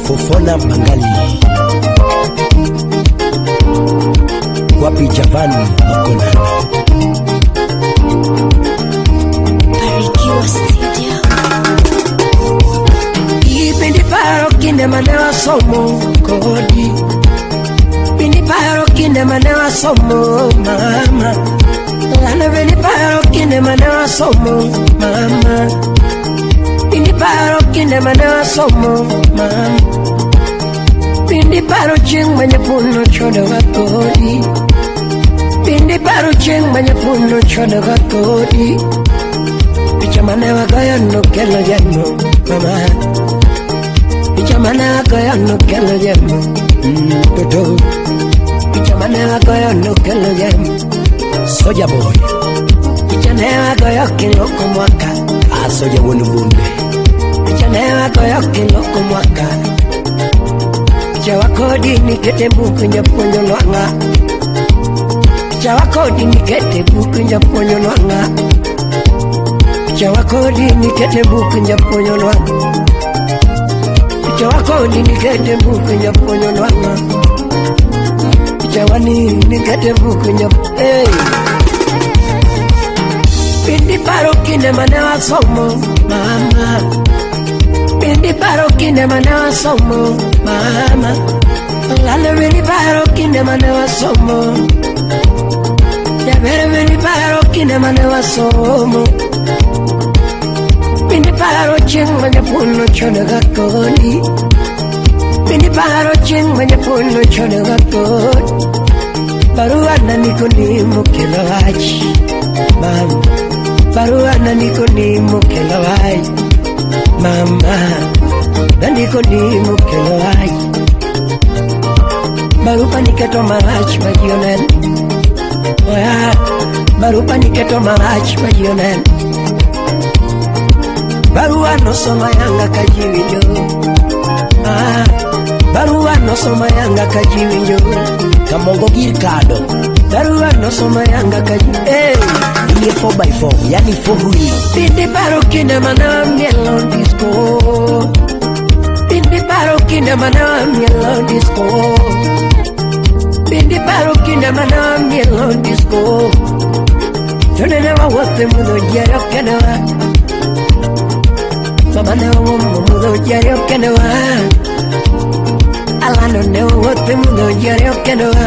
Fofona Mangali wapi Javani Makonana Barikiwa Studio. Ipindi paro kinde manewa somo kodi, Pindi paro kinde manewa somo mama, Lana bini paro kinde manewa somo mama, Pindi paro kinde manewa somo mama, Pindi paro ching manye puno chodo wakodi, Pindi paro ching manye puno chodo wakodi, Picha manewa gaya no kelo jeno mama, Picha manewa gaya no kelo jeno toto, Picha manewa gaya no kelo jeno Soja boy, Picha manewa gaya kilo kumwaka Soja wonu bunde, Picha manewa gaya kilo kumwaka Picha wakodi nikete buku nyaponyo nwanga, Picha wakodi nikete buku nyaponyo nwanga, Picha wakodi nikete buku nyaponyo nwanga, Picha wakodi nikete buku nyaponyo nwanga, Picha wani nikete buku nyaponyo. Pindi paro kinde manewa somo mama, Pindi paro kinde manewa somo mama, Lale vini paro kinde manewa somo, Yabere vini paro kinde manewa somo, Pindi paro ching manye puno chone gakoni, Pindi paro ching manye puno chone gakoni, Baruana niko ni mukela wachi mama, Baruana niko ni mukela wachi mama, Nandiko ni mukela wachi, Barupa niketo marachi majionen, Oya, Barupa niketo marachi majionen, Barua no soma yanga kajiwinjo, Barua no soma yanga kajiwinjo, Kamongo Girkado, Barua no soma yanga kajiwinjo, Iye 4x4, yani 4-wheel. Pindi paro kinde manawa mielon disco, Pindi paro kinde manawa mielon disco, Pindi paro kinde manawa mielon disco, Jone newa wote mudo jero kenewa, Mama newa mudo jero kenewa, Alano newa wote mudo jero kenewa,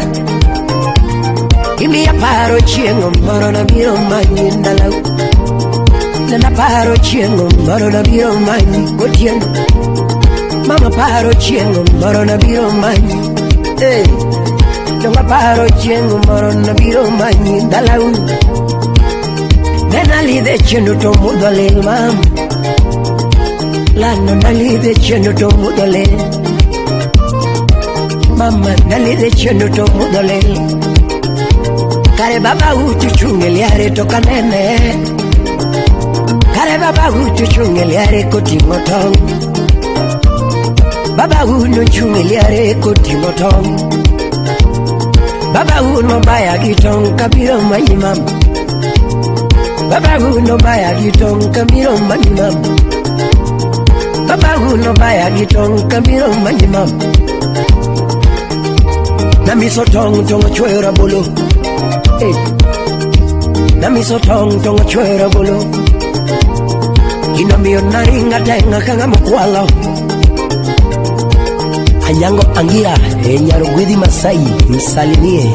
Imi ya paro chiengo moro na biro manyi ndalau, Nana paro chiengo moro na biro manyi gotieno, Mama paro chiengo moro na biro manyi, Nunga paro chiengo moro na biro manyi ndalau, Nena lide chendo to mudolel mam, Lano na lide chendo to mudolel, Mama na lide chendo to mudolel, Kare baba utu chungeliare toka nene, Kare baba utu chungeliare koti motong, Baba uno chungeliare koti motong, Baba uno baya gitong kabiro manyimam, Baba uno baya gitong kabiro manyimam, Baba uno baya gitong kabiro manyimam, Namiso tong tongo chwera bolo, Namiso tong tongo chwera bolo, Inamio naringa tenga kanga mkwalo, Anyango angira Nyarugwidi Masai msalimie,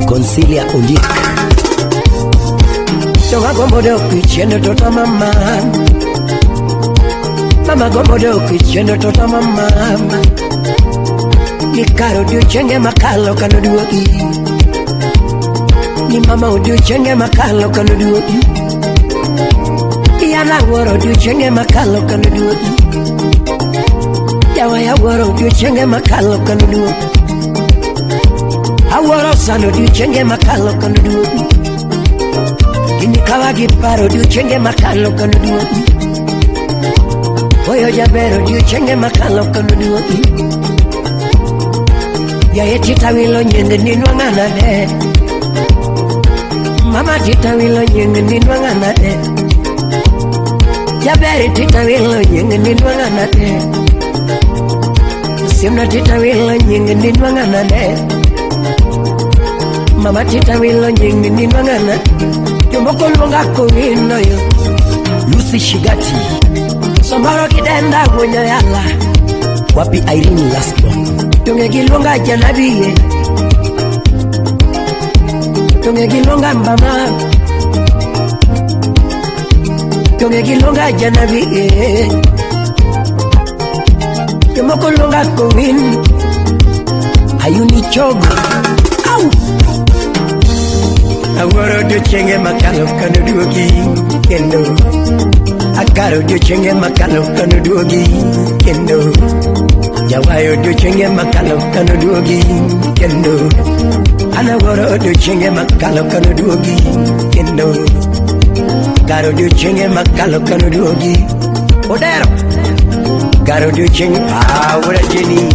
Consilia Undik, Tonga gombodo kichendo tota mama, Mama gombodo kichendo tota mama, Nikaro diu chenge makalo kano duogi, Ni mama udiu chenge makalo kano duogi, Yana woro diu chenge makalo kano duogi, Yawa ya woro diu chenge makalo kano duogi, Aworo sano diu chenge makalo kano duogi, Inikawa giparo diuchenge makalo kanu duogi. Oyo jabero diuchenge makalo kanu duogi. Ya tita wilo nyenge ninwangana de. Mama tita wilo nyenge ninwangana de. Jaberi tita wilo nyenge ninwangana de. Simna tita wilo nyenge ninwangana de. Mama tita wilo nyenge ninwangana de. Yomoko lunga kuwino yo Lucy Shigati Somaro kidenda mwenye yala Wapi Irene Lasco Tunge gilunga janabiye Tunge gilunga mbama Tunge gilunga janabiye Yomoko lunga kuwino Ayuni chogo Au Agoro do chenge makalo kanu duogi kendo. Akaro do chenge makalo kanu duogi kendo. Jawayo do chenge makalo kanu duogi kendo. Anagoro do chenge makalo kanu duogi kendo. Garo do chenge makalo kanu duogi. Odero. Garo do chenge awura jeni.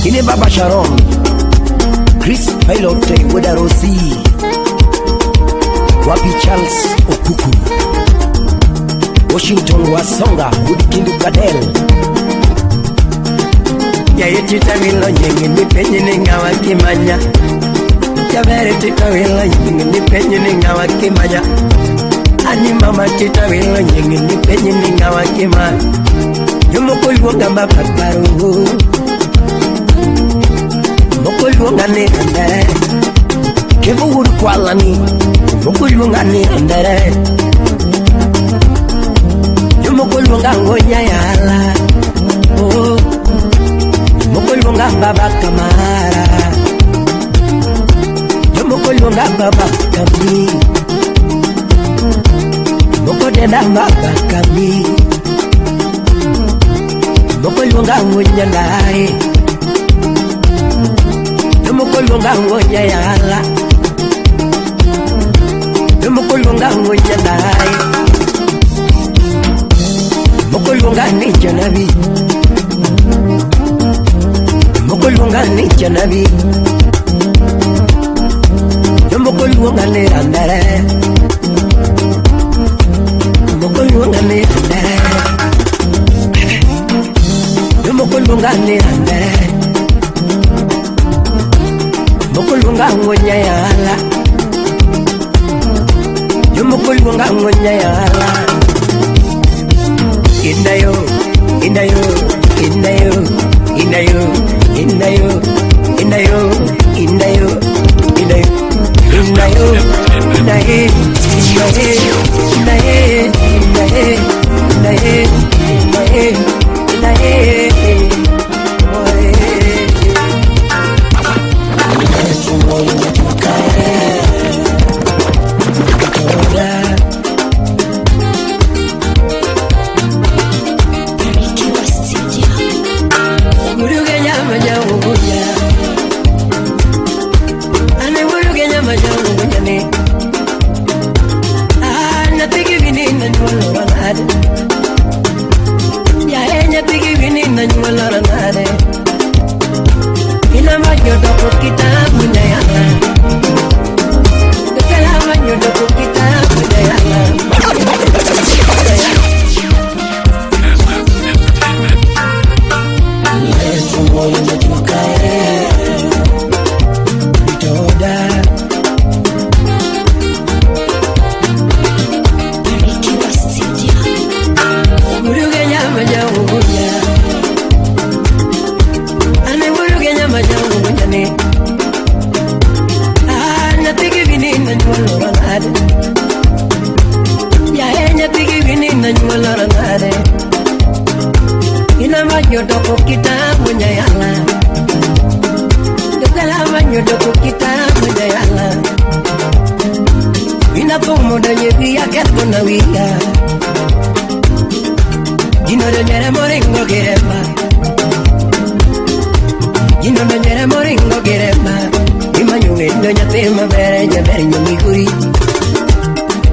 Kine Baba Sharon. Chris Pilote Wodarosi. Wapi Charles Okuku Washington Wasonga Woodkindu Badel Ya yetita wilo nyingi nipenye ningawa kimanya Ya vere tita wilo nyingi nipenye ningawa kimanya Ani mama tita wilo nyingi nipenye ningawa kimanya Yumoko yuonga mbapaparo Moko yuonga nirandere Kevo uru kwa lani Mokuluanga ni andere Mokuluanga ngonya yala Oh Mokuluanga baba kamara Mokuluanga baba kami Mokodenda baba kami Mokuluanga ngonya ndare Mokuluanga ngonya yala Mokolunga ngonya dai Mokolunga ni janabi Mokolunga ni janabi Mokolunga ni andare Mokolunga ni andare Mokolunga ni andare Mokolunga ngonya yala Mokolunga ngonya yala Indayo Indayo Indayo Indayo Indayo Indayo Indayo Indayo Indayo Indayo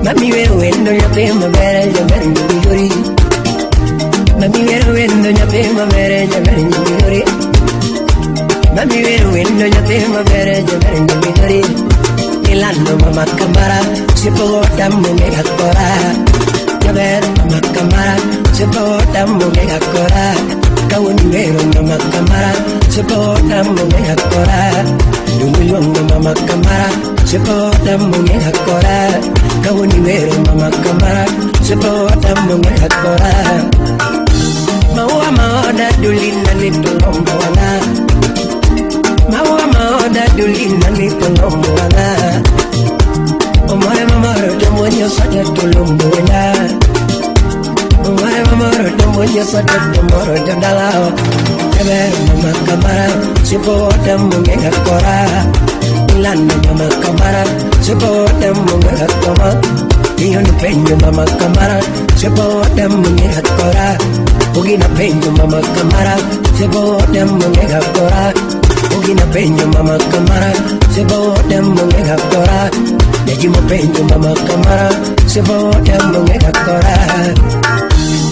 Mami vero wendo nyathi maber jaber nyiri. Mami vero wendo nyathi maber jaber nyiri. Mami vero wendo nyathi maber jaber nyiri. Ilando mama kamara sipo damu mega kora. Jaber mama kamara sipo damu mega kora. Kawani vero mama kamara sipo damu mega kora. Dumilongo mama kamara sipo damu mega kora. Kawani vero mama kamara sipo damu mega kora. Maua maoda dulina ni tulombo wana. Maua maoda dulina ni tulombo wana. Omare mamaro tomonyo sate tulombo wana. Omare mamaro tomonyo sate tomoro jandalao. Jaber mama kamara sipo damu mega kora. Ilando mama kamara sipo damu mega kora. Iyo ni penyo mama kamara sipo damu mega kora. Ugina penyo mama kamara sipo damu mega kora. Ugina penyo mama kamara sipo damu mega kora. Nejimo penyo mama kamara sipo damu mega kora.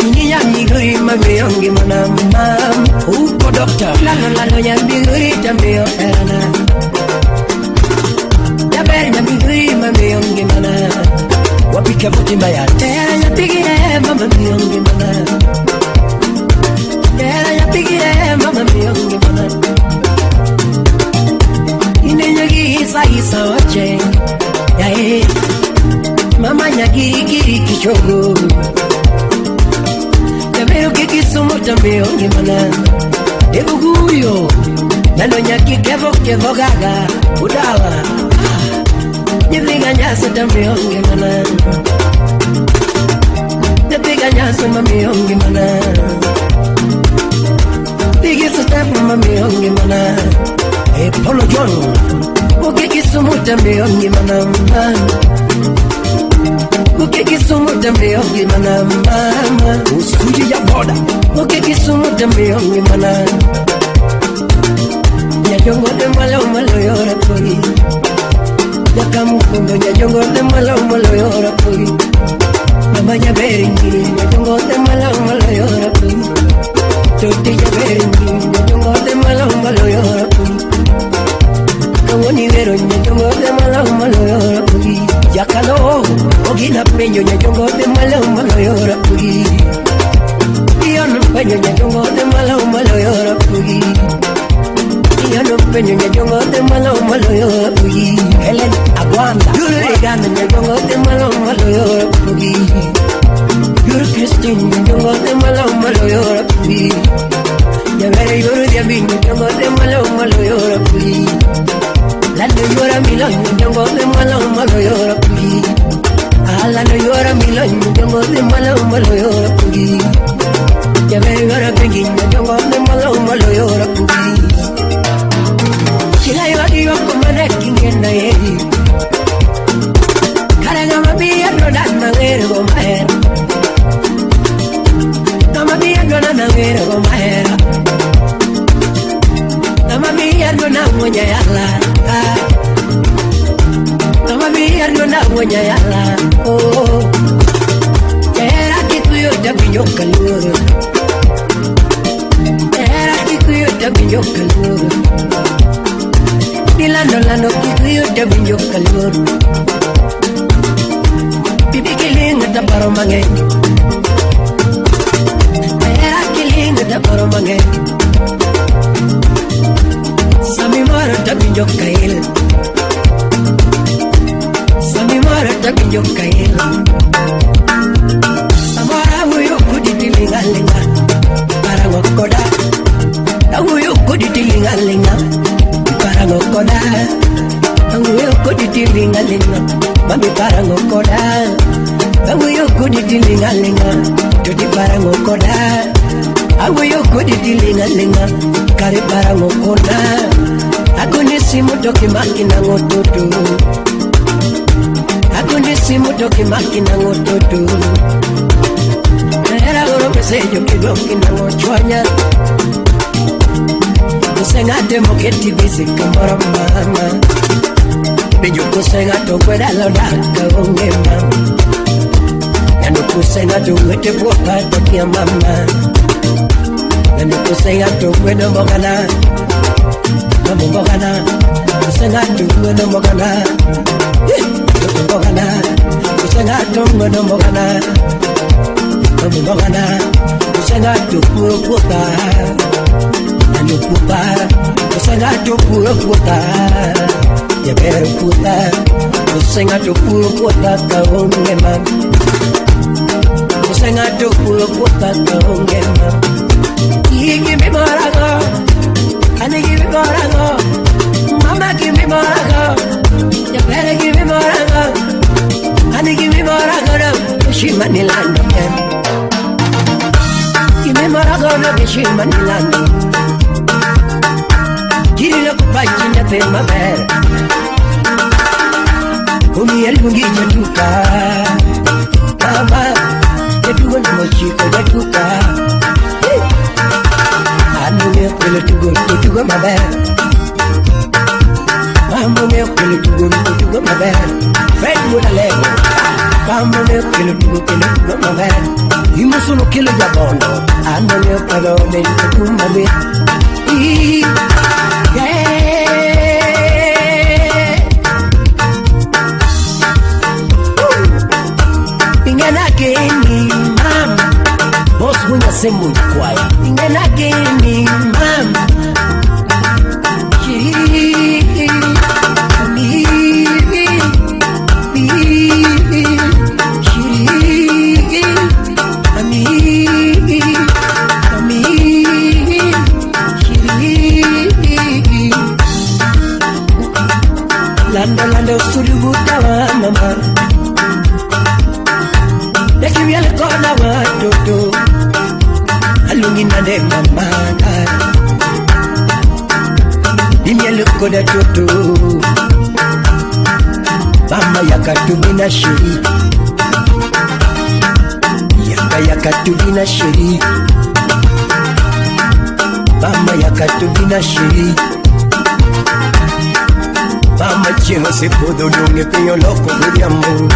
Ini yang miguri mamiyongi manamam. Uko doktor lalo yang miguri tambiyo erana. Jaber yang miguri mamiyongi manam. Wapika vuti mbaya tera ya pigire mama miyongi manam. Tera ya pigire mama miyongi manam. Ine nyagi isa oche. Ya mama nyagi kiri kichogo. Pero que quiso mucho mío mi mana de buguyo nano nyaki kevo gaga udawa ni viganyasa tambiyo mi mana de viganyasa mami mi mana tigisa tafu mami mi mana Polo John o que quiso mucho mío mi mana Uke kisumu dambe yongi mana mama Usuji ya boda Uke kisumu dambe yongi mana Nyajongo de malo yora puri Yakamukundo nyajongo de malo yora puri Mama ya beringi Nyajongo de malo yora puri Choti ya beringi Nyajongo de malo yora puri Kawani vero nyajongo de malo yora puri Yakalo, ogina penyo nyajongo de malo yora puri. Iano penyo nyajongo de malo yora puri. Iano penyo nyajongo de malo yora puri. Helen Aguanda, yuru regana nyajongo de malo yora puri. Yuru Christine nyajongo de malo yora puri. Yavere yuru diabi nyajongo de malo yora puri. Lando yora milon nyajongo de malo yora puri. Alano yora milon nyajongo de malo yora puri. Yavere yora pengi nyajongo de malo yora puri. Chila yori yoko maneki ngenda yeri. Karanga mabia no dana ngere go mahera. Namabia no dana ngere go mahera. Namabia no na mwenye yala. Namabia no na mwenye yala. Oh, era kikuyo tabinyo kaluru. Era kikuyo tabinyo kaluru. Lando kikuyo tabinyo kaluru. Bibi kilinga tabaro mange. Era kilinga tabaro mange. Sami mara tabinyo kail. Sami mara tabinyo kail. Samara huyo kuditilinga linga. Parango koda. Huyo kuditilinga linga. Parango koda. Huyo kuditilinga linga. Mami parango koda. Huyo kuditilinga linga. Tuti parango koda. Huyo kuditilinga linga. Kari parango koda. Akuni simu toki makina ngotutu. Akuni simu toki makina ngotutu. Era goro mesejo kidongi na ngochwanya. Usengate moketi bisi kamara mama. Pinyo kusenga to kwera loda ka onge mama. Nando kusenga to wete boka to kia mama. Nando kusenga to kwena mogana. Namo mogana. Kusenga to kwena mogana. Mogana. Kusenga to kwena mogana. Namo mogana. Kusenga to kwena Nando puta. Kusenga to kwena ya better puta, kusenga to puro puta ka onge man. Kusenga to puro puta ka onge man. Give me morago, honey give me morago, mama give me morago, ya better give me morago, honey give me morago, she manilando them. Give me morago, no she manilando. Giri lo kupachi na pe mabere. Umi elungi jatuka Mama Jatuka na mochiko jatuka Anu me kwele tugo mabere. Mama me kwele tugo mabere. Fred muda lego Mama me kwele tugo mabere. Imo solo kilo jabondo Anu me kwele tugo mabere. Ingena mama, boss mwenye semu kwaya. Ingena geni mama, shiri, amiri, shiri, amiri, shiri. Landa usulubuta wa mama. Deki vyale kona watoto Alungi nande mamana Dimyele koda toto Mama yakatubina shiri Yakatubina shiri Mama yakatubina shiri Mama chengo se podo donge peyo loko guriambo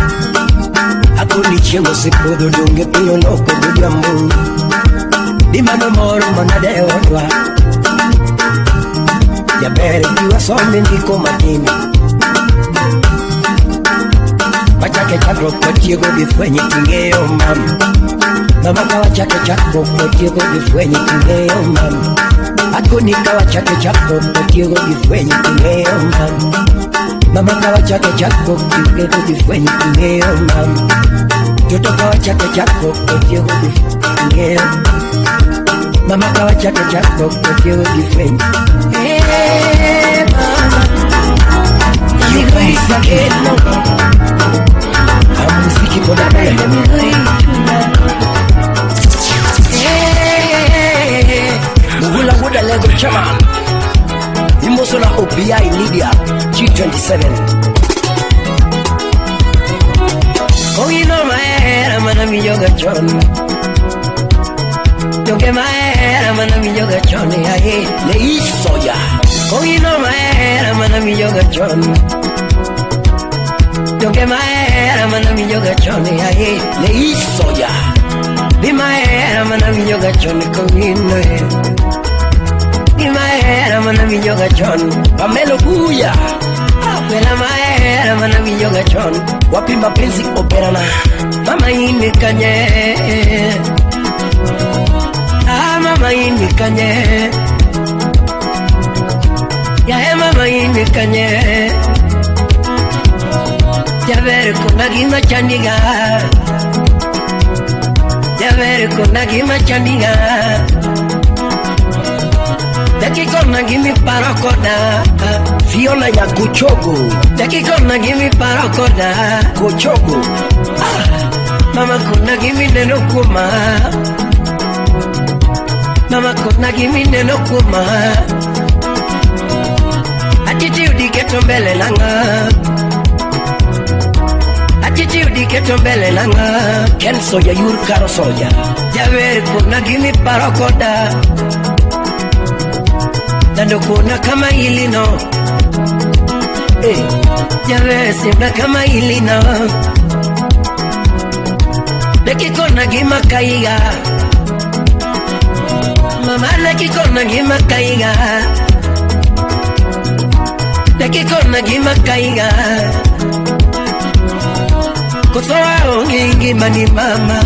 Ako ni chengo se podo donge peyo loko guriambo Di mano moro manade odwa Ya bere kiwa some ndiko matini Wachake chako kotiego bifwenye kingeyo mama Mama kawa chake chako kotiego bifwenye kingeyo mama Ako ni kawa chake chako kotiego bifwenye kingeyo mama Mama kawa chake chako kotiego bifwenye kingeyo mama Toto kawa chake chako kotiego bifwenye kingeyo Mama kawa chake chako kotiego bifwenye mama Migui sakeno Amuziki poda bele Mugula muda lego chama Imoso na OBI Lydia G27 Kongino maera mana mi yoga chon Yoge maera mana mi yoga chon Aye le isoya Kongino maera mana mi yoga chon Yoge maera mana mi yoga chon Aye le isoya Di maera mana mi yoga chon Kongino Di maera mana mi yoga chon Pamelo buya Wela maera mana mi yoga chon Wapi mapenzi operana Mama ini kanye Mama ini kanye Ya mama ini kanye Ya ver kuna gima chandiga Ya ver kuna gima chandiga Daki kona gimi parakoda Viola ya kuchogo Daki kona gimi parakoda Kuchogo Mama kona gimi neno kuma Mama kona gimi neno kuma Attitude keto mbele langa Attitude keto mbele langa Ken soya yur karo soya Javer kona gimi parakoda Dando kuna kama ilino Ya ves una kama ilina Nekikona gima kaiga Mama nekikona gima kaiga Nekikona gima kaiga Kusoa ongi gima ni mama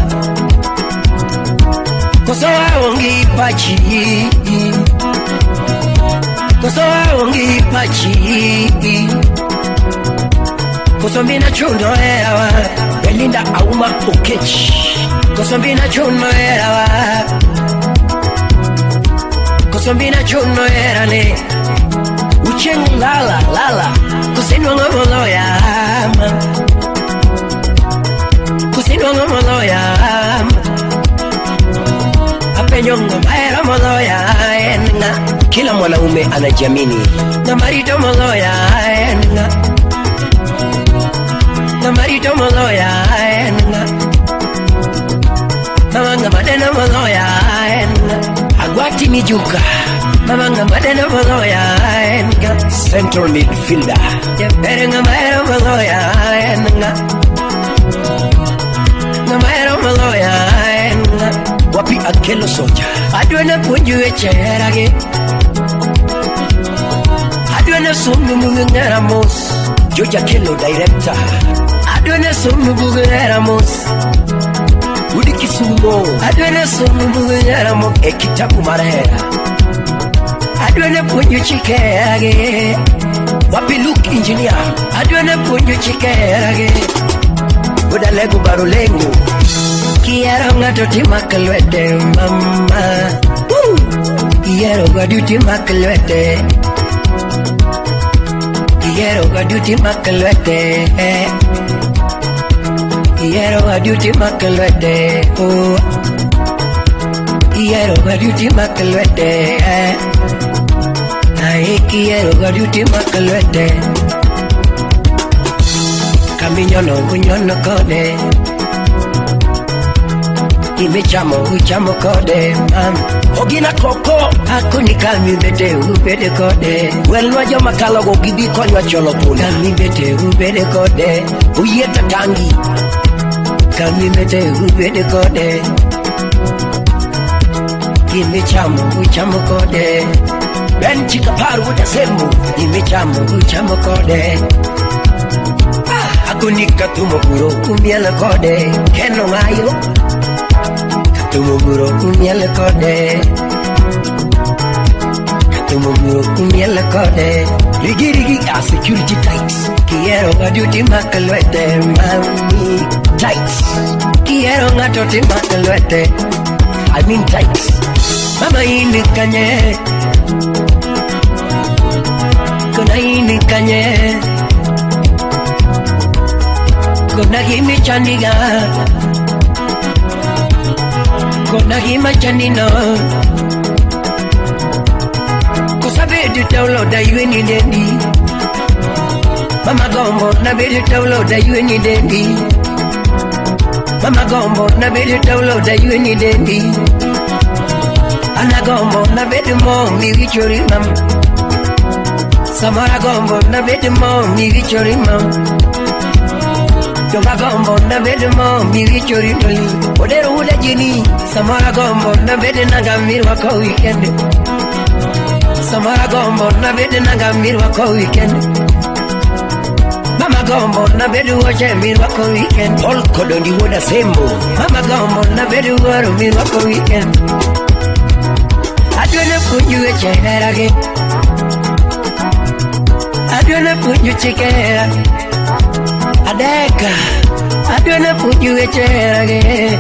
Kusoa ongi pachi Kusoa ongi pachi Kusombina chuno erawa Belinda Auma Okechi Kusombina chuno erawa Kusombina chuno erane Ucheng lala Kusinwa ngomoloya Kusinwa ngomoloya Apenyongo maera moloya enga Kila mwanaume anajiamini Na marito moloya enga Na marito moloya enga Mamanga madena moloya enga Agwati mijuka Mamanga madena moloya enga Central midfielder Jeperenga maero moloya enga Na maero moloya enga Wapi Akelo Soja Adwena punju echerage Adwena sumnu mungera mos Joja Kelo director Adwena sumnu mungera mos Udi Kisumo Adwena sumnu mungera mos Ekitabu marera Adwena punju chikerage Wapi Luke engineer Adwena punju chikerage Uda legu baru lengu Quiero ngato timakalwete mama Quiero gadu timakalwete Quiero gadu timakalwete Quiero gadu timakalwete Quiero gadu timakalwete Ay quiero gadu timakalwete Caminyono kunyono kode Imichamo uchamo kode mam Ogina koko Hakuni kami bete ubede kode Welwa joma kalogo gibi konywa cholo puna Kami bete ubede kode Uyeta tangi Kami bete ubede kode Imichamo uchamo kode Ben chika paru utasembu Imichamo uchamo kode Hakuni katumo kuro kumiela kode Keno ngayo Tumuguro kumiele kode Tumuguro kumiele kode Rigi a security tights Quiero gaduti makalwete mami Tights Quiero gatoti makalwete I mean tights Mama ini kanye Kuna ini kanye Kuna gimi chandiga Kona hima chanino Kusabedu taulo da yueni dendi Mama gombo na bedu taulo da yueni dendi Mama gombo na bedu taulo da yueni dendi Ana gombo na bedu mo mi vichori mam Samara gombo na bedu mo mi vichori mam Jonga gombo na bede mo miri chori toli Odero uda jini Samara gombo na bede nanga mirwa kwa weekend Samara gombo na bede nanga mirwa kwa weekend Mama gombo na bede uoche mirwa kwa weekend All kodondi woda sembo Mama gombo na bede uoru mirwa kwa weekend Adwene punju echerage Adwene punju chikera Adeka Adwena punju echerage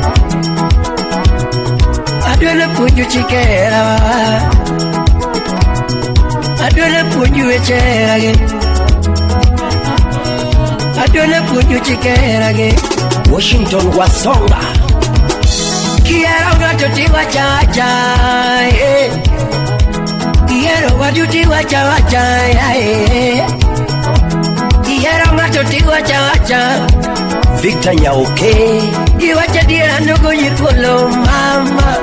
Adwena punju chikera Adwena punju echerage Adwena punju chikerage Washington Wasonga Quiero gato wacha Quiero gato wacha Quiero gato wacha Victor Nyauke Iwacha dia ndogo nyikulo mama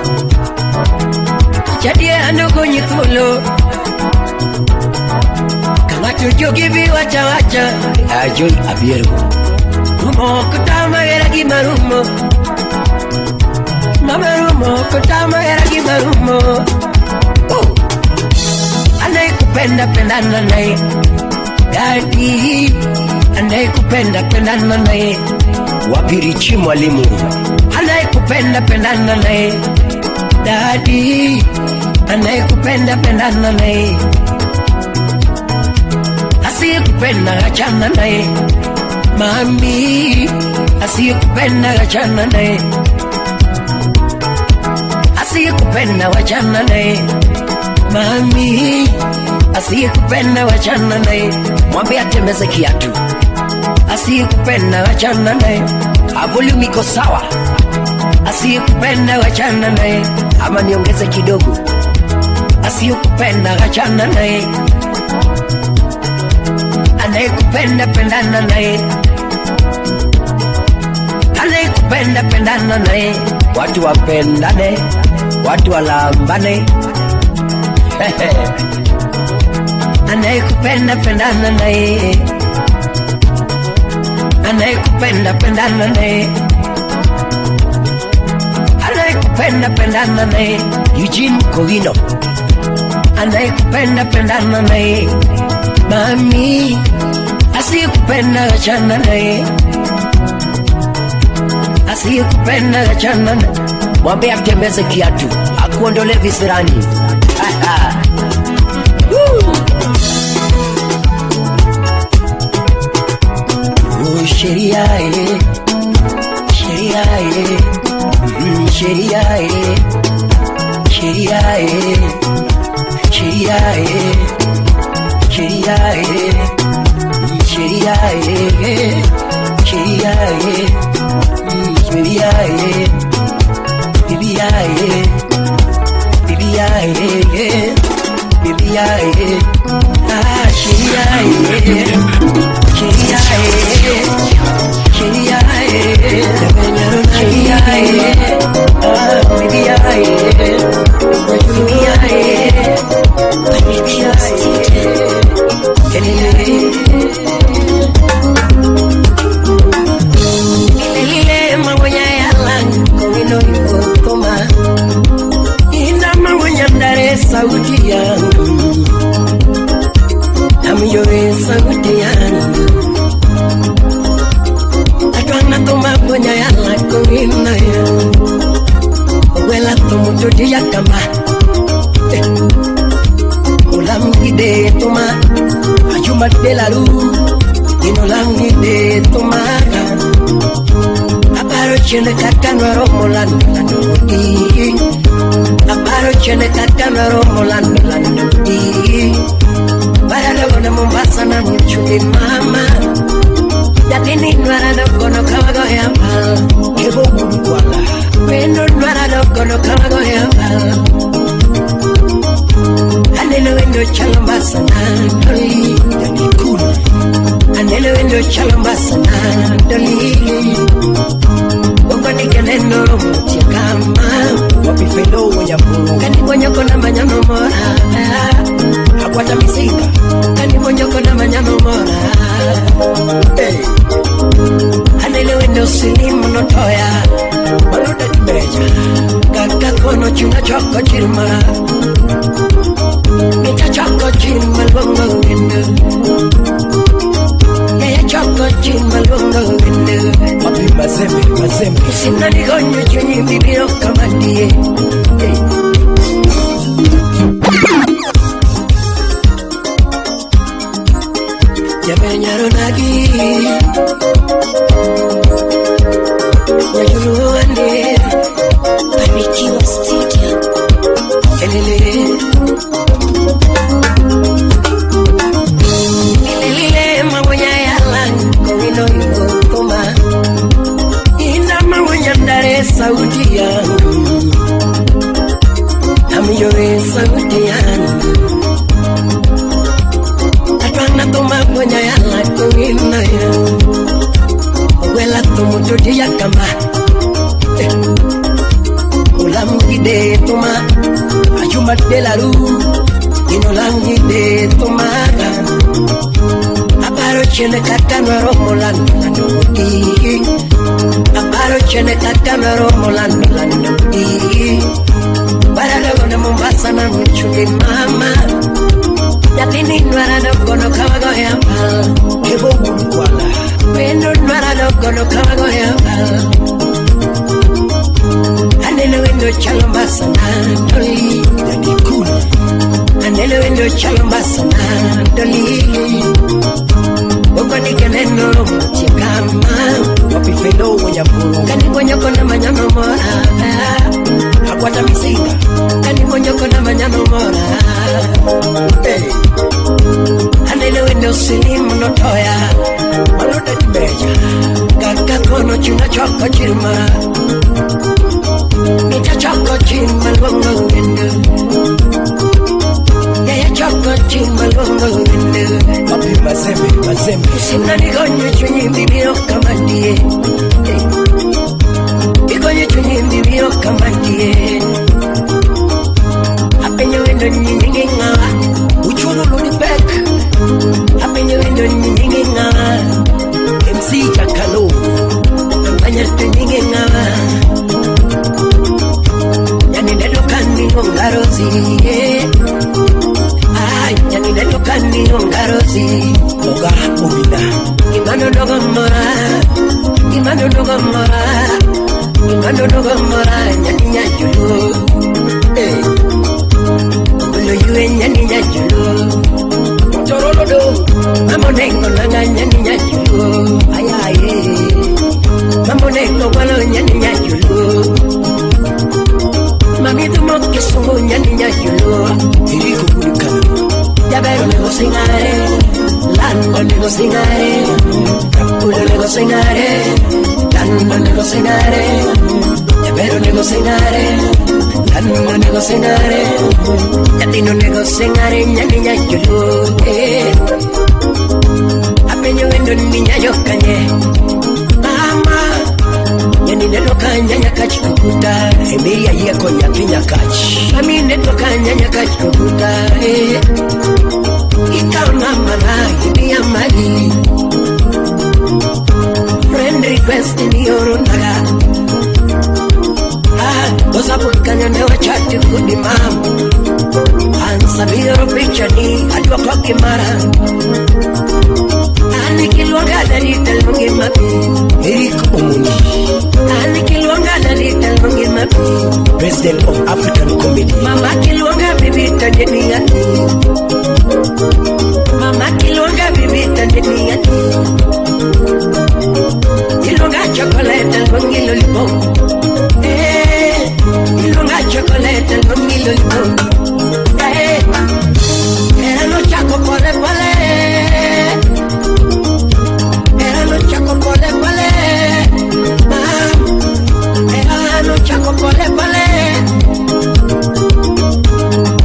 Chadia ndogo nyikulo tujo gibi wacha wacha ajoy abiero rumo kutama era gimarumo mama rumo kutama era gimarumo anayekupenda pendana naye daddy anayekupenda pendana naye Wapirichi mwalimu anayekupenda pendana naye daddy anayekupenda pendana naye asiyekupenda achana naye mami asiyekupenda achana naye asiyekupenda wachana naye mami asiyekupenda wachana naye mwambie atembeze kiatu asiyekupenda wachana naye volume iko sawa asiyekupenda wachana naye ama niongeze kidogo asiyekupenda wachana naye anayekupenda pendana naye anayekupenda pendana naye watu wapendane watu walambane anayekupenda pendana naye anayekupenda pendana naye anayekupenda pendana naye Eugene Colino anayekupenda pendana naye mami asiyekupenda achana naye asiyekupenda achana naye mwambie atembeze kiatu akuondole visirani sheria sheria sheria sheria sheria sheria sheria sheria sheria sauti yangu amyoe sauti yangu atwana toma konya yala koina ya wela tomo jodi yakamba olamgide toma ajuma delaru inolamgide toma abaro chene kakanwaro molando abaro chene kakanwaro molando para luego de Mombasa na mchuli mama yatini nwara dogono kawago yamba ebo kukwala wendo nwara dogono kawago yamba anelo wendo chalambasa na doli yakikuna anelo wendo chalambasa na doli Ogoni keneno mutia kama wapifelo wanyapuru kani wanyako na manyano mora akwata misika kani wanyako na manyano mora anele wendo silimu notoya maluda kibeja kaka kono chuna choko chilma Mecha choko chilma longo wendo Choco chimba longo wende Papi mazembe Sina nigonyo chunyi bibiro kamadie Jabenyaro nagi Nyajulu wande Barikiwa Studio Elele sauti yangu amyoe sauti yangu atwana toma konya yala koina ya wela tomo jodi yakamba ulamgide toma ajuma delaru inolangide toma chene katano romo lando di. Aparo chene katano romo lando di. Baralo gona Mombasa na mchuli mama. Yatini nwarano gono kawago yambal. Kebo mkwala. Wendo nwarano gono kawago yambal. Anele wendo chalombasa na doli. Yani cool. Anele wendo chalombasa na doli. Ogoni keneno chikama. Wapi felo wanyapuru. Kani konyoko na manyano mora. Akwata misinga. Kani konyoko na manyano mora. Hey. Anele wendo silimu notoya. Maluda tibeja. Kaka kono chuna choko chirma. Nita choko chirma longo wendo. Yaya choko chirma longo wendo. Papi mazembe. Sina nigonye chunyi mbibio kamandie. Nigonye chunyi mbibio kamandie. Apenye wendo nyingi ngawa. Uchulu luni back. Apenye wendo nyingi ngawa. MC Jakalo. Apenye wendo nyingi ngawa. Yani nedo kani ngongarozi. Yani nedo kani ngongarozi. Oga umina. Imano dogo mora. Imano dogo mora. Imano dogo mora. Yani nyajulu. Ulo yue nyani nyajulu. Torolo do. Mamo nengo nanga nyani nyajulu. Ayaye. Mamo nengo walo nyani nyajulu. Mami tumo kisungu nyani nyajulu. Iriko kulikana. Yabero nego singare. Lando nego singare. Ulo nego singare. Lando nego singare. Yabero nego singare. Lando nego singare. Yatino nego singare nyani nyajulu. Apenyo wendo ninya yokanye. Mama yani neno kanya nyakachi kukuta. Emiria yeko nyaki nyakachi. Mami neno kanya nyakachi kukuta. Ikaw mama na hindi amali. Friend request ni yorundaga. Kosa pukanya newa chati kudi mama. Ansa biro picha ni adwa kwa kimara. Ani kilwanga dari talungi mapi. Eriko Omuni. Ani kilwanga dari talungi mapi. President of African Comedy. Mama kilwanga bibi tandeni yati. Mama kilwanga bibi tandeni yati. Kilwanga chocolate talungi lollipop. Kilwanga chocolate talungi lollipop. Era no chaco pole pole. Era no chaco pole pole. Era no chaco pole pole.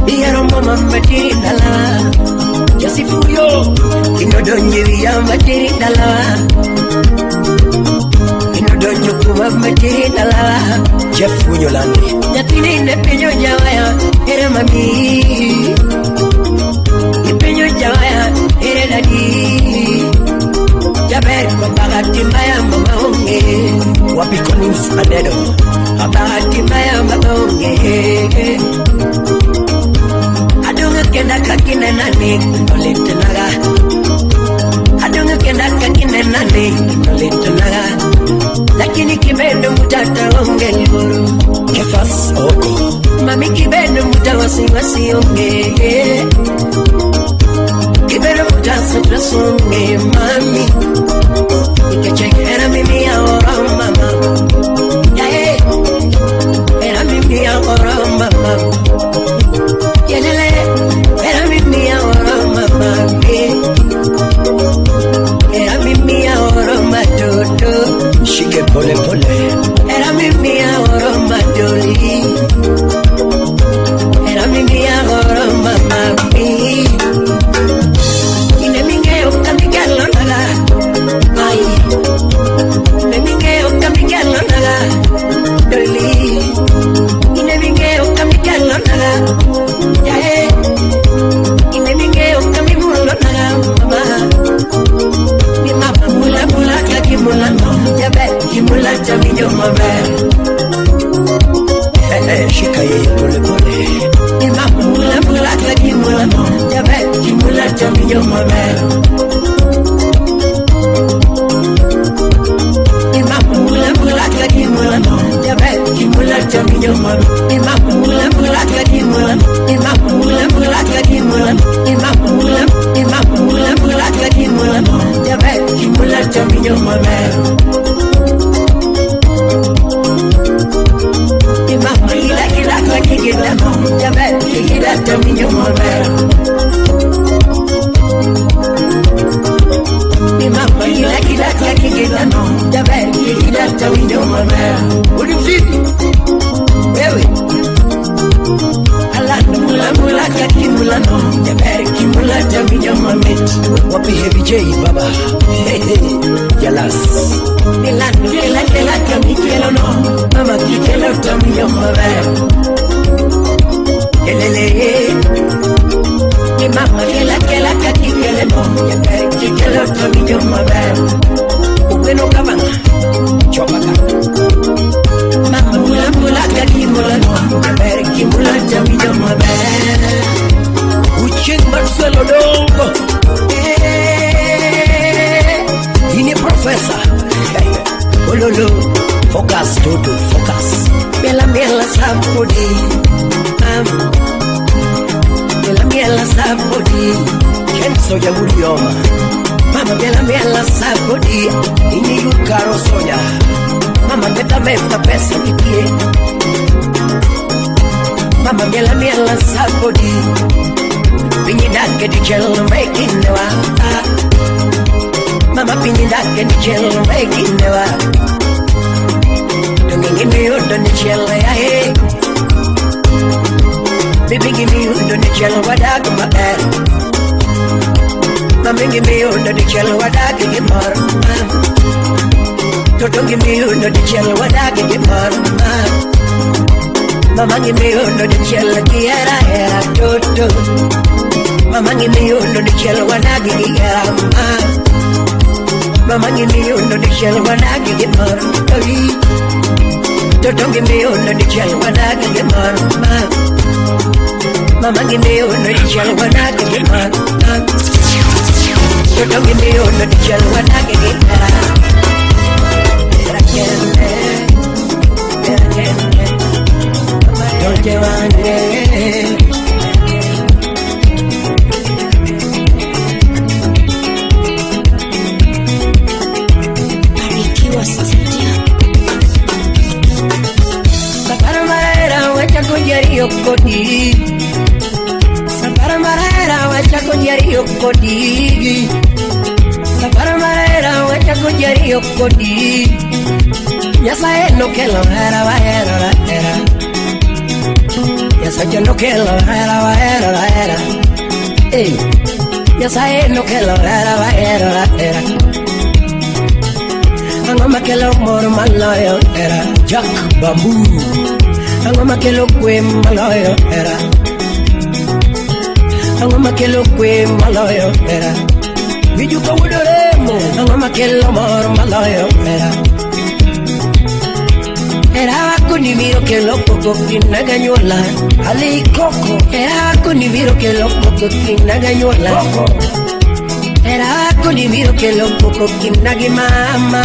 Diero mama matiri dala. Jasi fuyo. Ino donye ya matiri dala. Ino donye kuma matiri dala. Jeff fuyo landi. Yatini ne peño jawaya. Era mami. Ipeño jawaya. Era dadi. Jaber kwa bahati mbaya mama onge. Wapi Collins Adedo. Bahati mbaya mama onge. Adunga kenda kakine nani nolete naga. Adunga kenda kakine nani nolete naga. Lakini kibendo mutata onge liburu. Kefas oko. Mami kibendo mutawasi onge. Kibendo mutasa onge mami. Ikechekera mimi ya ora mama. Yeah, era mimi ya ora mama. Yelele, era mimi ya ora mama. Era mimi ya ora matoto. Shike pole pole. Era mimi ya ora madoli. Era mimi ya ora mama. Ine minge yo kamigalo nala. Ay. kaye pole pole. Ima mula mula kaki mula no, jabe kimula chami nyoma mero. Ima mula mula kaki mula no, jabe kimula chami nyoma. Ima mula mula kaki mula, ima mula mula kaki mula, ima mula kaki mula no, jabe kimula chami nyoma mero. Kikila no, jabe kikila chami nyoma mero. Imama kikila no, jabe kikila chami nyoma mero. Ulifiki wewe ala mula mula kaki mula no, jabe kimula chami nyoma mero. Wapi Heavy J baba, hey hey, Jalas. Kila chami kilo no, mama kikila chami nyoma mero. Kelele, imama kela kaki kele no, jabe kikela chami nyoma mero. Ubeno kabanga, chopaka. Mama mula kaki mula no, jabe kimula chami nyoma mero. Ucheng Marcelo Dongo, ini professor. Ololo, focus todo, focus. Mela sabodi. Miela sabodi, kenso ya ulioma. Mama miela sabodi, ini yukaro soya. Mama meta pesa nikie. Mama miela sabodi, pinyi dake di chelo making newa. Mama pinyi dake di chelo making newa. Dungi mi udo ni chelo ya he. Baby give me under the chelo wadag my bed. Mama give me under the chelo wadag give more. Toto give me under the chelo wadag give more. Mama give me under the chelo kiera era toto. Mama give me under the chelo wadag give Mama give me under the chelo wadag give more. Toto give me under the chelo wadag give more. Mama give me on the channel when I get it back. So don't give me on the channel when I get it back. Don't you want it? Barikiwa Studio. Sapara marera wacha kujario kodi. Sapara marera wacha kujario kodi. Sapara marera wacha kujario kodi. Yasa no que lo era va era. Yasa no que lo era va era. Ey. Yasa no que lo era va era. Angoma que lo mor malayo era Jack Bamboo. Angoma que lo kwe malayo era. Angoma que lo kwe malayo era. Viju ka wudoremo. Angoma que lo mor malayo era. Era con miro que lo poco que nagañola. Ali coco. Era con miro que lo poco que nagañola. Era con miro que lo poco que nagi mama.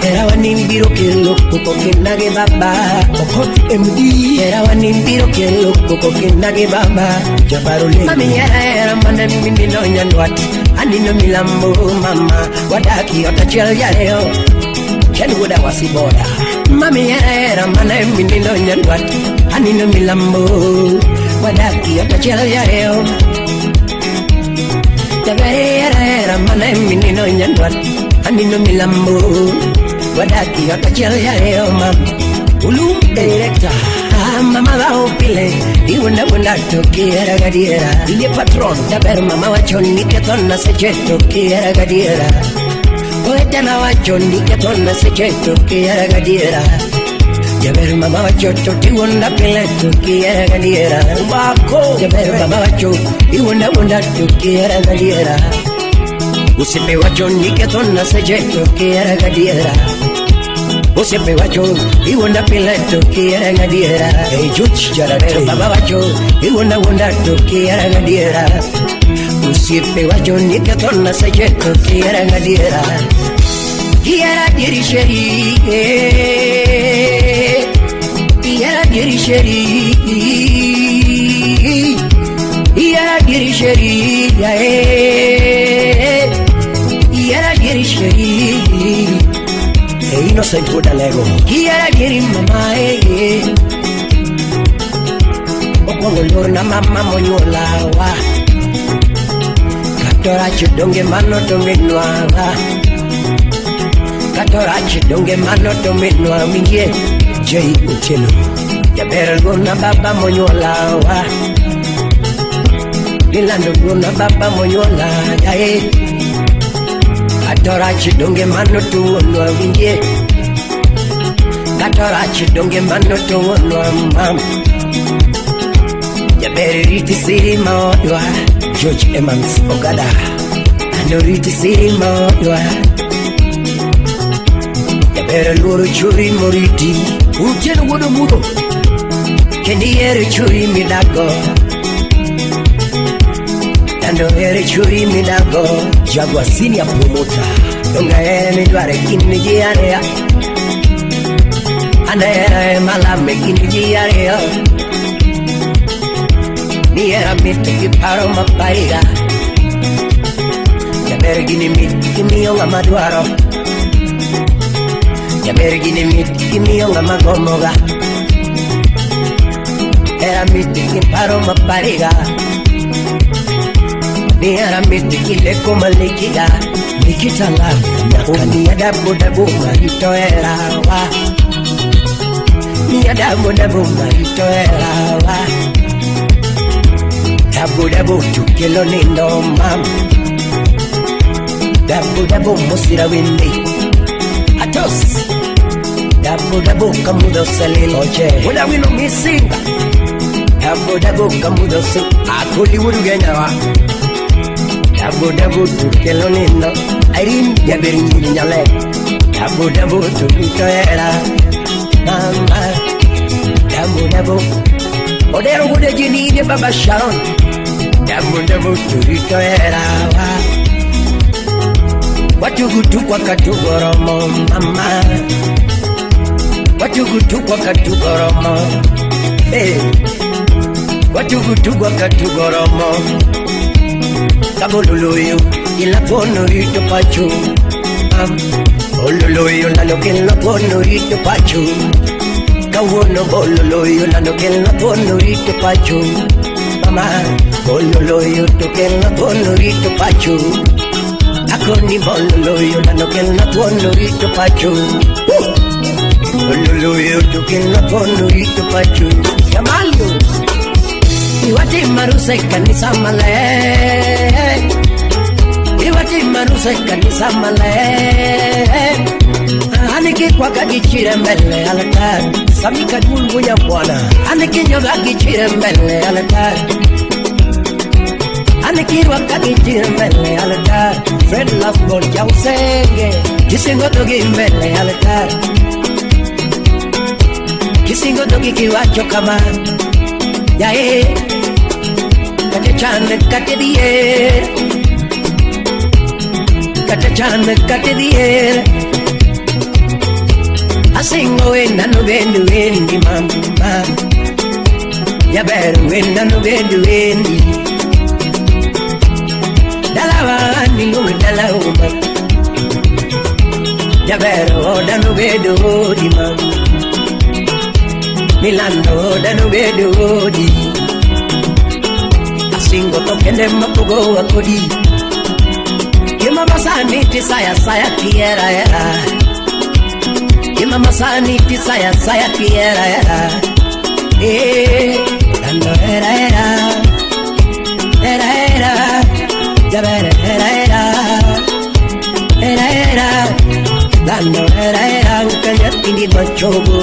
Era wanimbiro que lo poco que nagi baba. Okot MD. Era wanimbiro que lo poco que nagi baba. Jabarole. Mami era mana mimi no nyanwat. Ani no milambo mama. Wadaki otachel yareo. Chen woda wasiboda. Mami era mana mimi no nyanwat. Ani no milambo. Wadaki otachel yareo. Era mana mimi no nyanwat. Ani no milambo. Wadaki otachel yareo mam. Ulum director. Mama va opile. Iwunda wunda tokiera gadiera. Ile patron. Daber mama wachoni ketona secheto kiera gadiera. Oetana wachoni ketona secheto kiera gadiera. Jaber mama wachoto tiwunda pileto kiera gadiera. Wako. Jaber mama wacho. Iwunda wunda tokiera gadiera. Usipe wachoni ketona secheto kiera gadiera. Siempre guacho, y una pila tu quiera gandiera. Hey, Juch, pero baba guacho, y una tu quiera gandiera. Siempre guacho, ni que torna se tu quiera gandiera. Quiera dirigeri, quiera dirigeri, quiera dirigeri, quiera dirigeri. Innocent with a Lego. Quiera quiere mamá, O pongo lorna mamá moñola wa. Katorachi donge mano to minwa. Katorachi donge mano to minwa mingie. Jay Uchelo. Ya ver lorna baba moñola wa. Dilando lorna baba moñola ya Katorachi donge mano to one wingie. Katorachi donge mano to one mam. Ya beriti siri maodwa. George Emmons Ogada. Anoriti siri maodwa. Ya beraluro churi moriti. Ujeno wodo mudo. Kendiere churi midago. Ando ere churi minago Jagwa senior promoter Donga ere midware kiniji area Anda ere malame kiniji area Ni era miti kiparo mapaiga Jabere gini miti kimiyonga maduaro Jabere gini miti kimiyonga magomoga Era miti kiparo mapaiga Ni era miti kile kumalikiga Nikita love Ni ya dabu marito era wa Ni ya dabu marito era wa Dabu tukilo nindo mam Dabu musira windi Atos Dabu kamudo selilo che Wada wino misinga Dabu kamudo se Akuli wudu genya wa Dabu tukelo nindo Airin ya beringi nyale Dabu tukito era Mama Dabu Odero wude jini de baba Sharon Dabu tukito era wa Watugutu kwa katugoromo mama Watugutu kwa katugoromo Hey Watugutu kwa katugoromo Kabululuyo, ila pono rito pacho Oluluyo, lano kila pono rito pacho Kawono boluluyo, lano kila pono rito pacho Mama, boluluyo, to kila pono rito pacho Akoni boluluyo, lano kila pono rito pacho Boluluyo, to kila pono rito pacho Yamalyo Iwati marusa kanisa male Iwati marusa kanisa male Aniki kwa kagichire mbele altar Samika dungu ya bwana Aniki nyoga gichire mbele altar Aniki wakagichire mbele altar Fred Love God ya usenge Kisingo togi mbele altar Kisingo togi kiwacho kama Ya Kate chan kate diye Kate chan kate diye Asingo wenda no bendu wendi mama Yaberu wenda no bendu wendi Dalawa ningu dalauma Yaberu oda no bendu odi mama Milano oda no bendu odi Singo tokende mapugo wakodi Kima masani tisaya kiera era Kima masani tisaya kiera era Dando era Jabere era Dando era Kanyatini machogo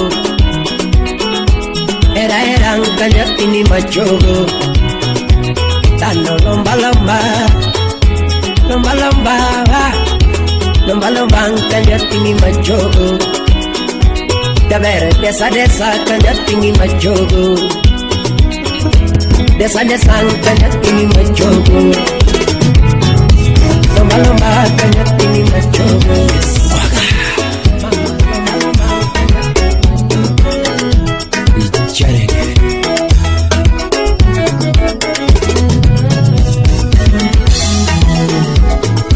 Era Kanyatini machogo Dando lomba Kanyatini machogo Dabere desa kanya tingi majogo. Desa kanya tingi majogo. Lomba kanya tingi majogo.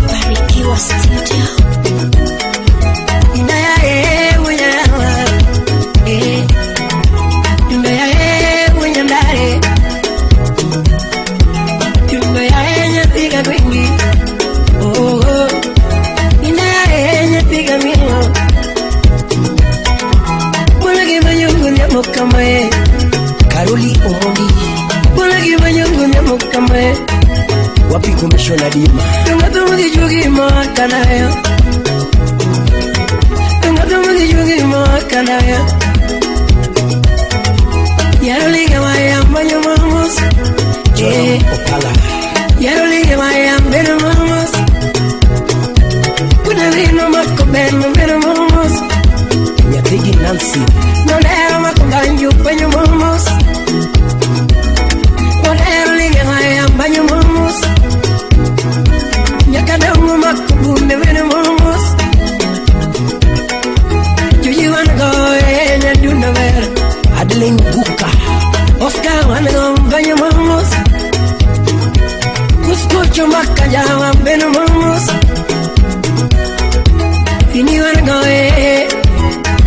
Barikiwa Studio. Karoli Omondi Bulagi Manyungu Nyamukame Wapi Commissioner Dima Tungatumudi Jugi Makanaya Tungatumudi Jugi Makanaya Yaroliga Mayam Banyumamos Opala Yaroliga Mayam Benumamos Kunavino Mako Benumamos Nyatigi Nancy No dare makunganju banyumamos. No dare linge mayam banyumamos. Nyakadamu makubunde venumamos. You wanna go and do never. Adeline Buka. Oscar wanna go banyumamos. Kuskuchu makajama benumamos. Fini wanna go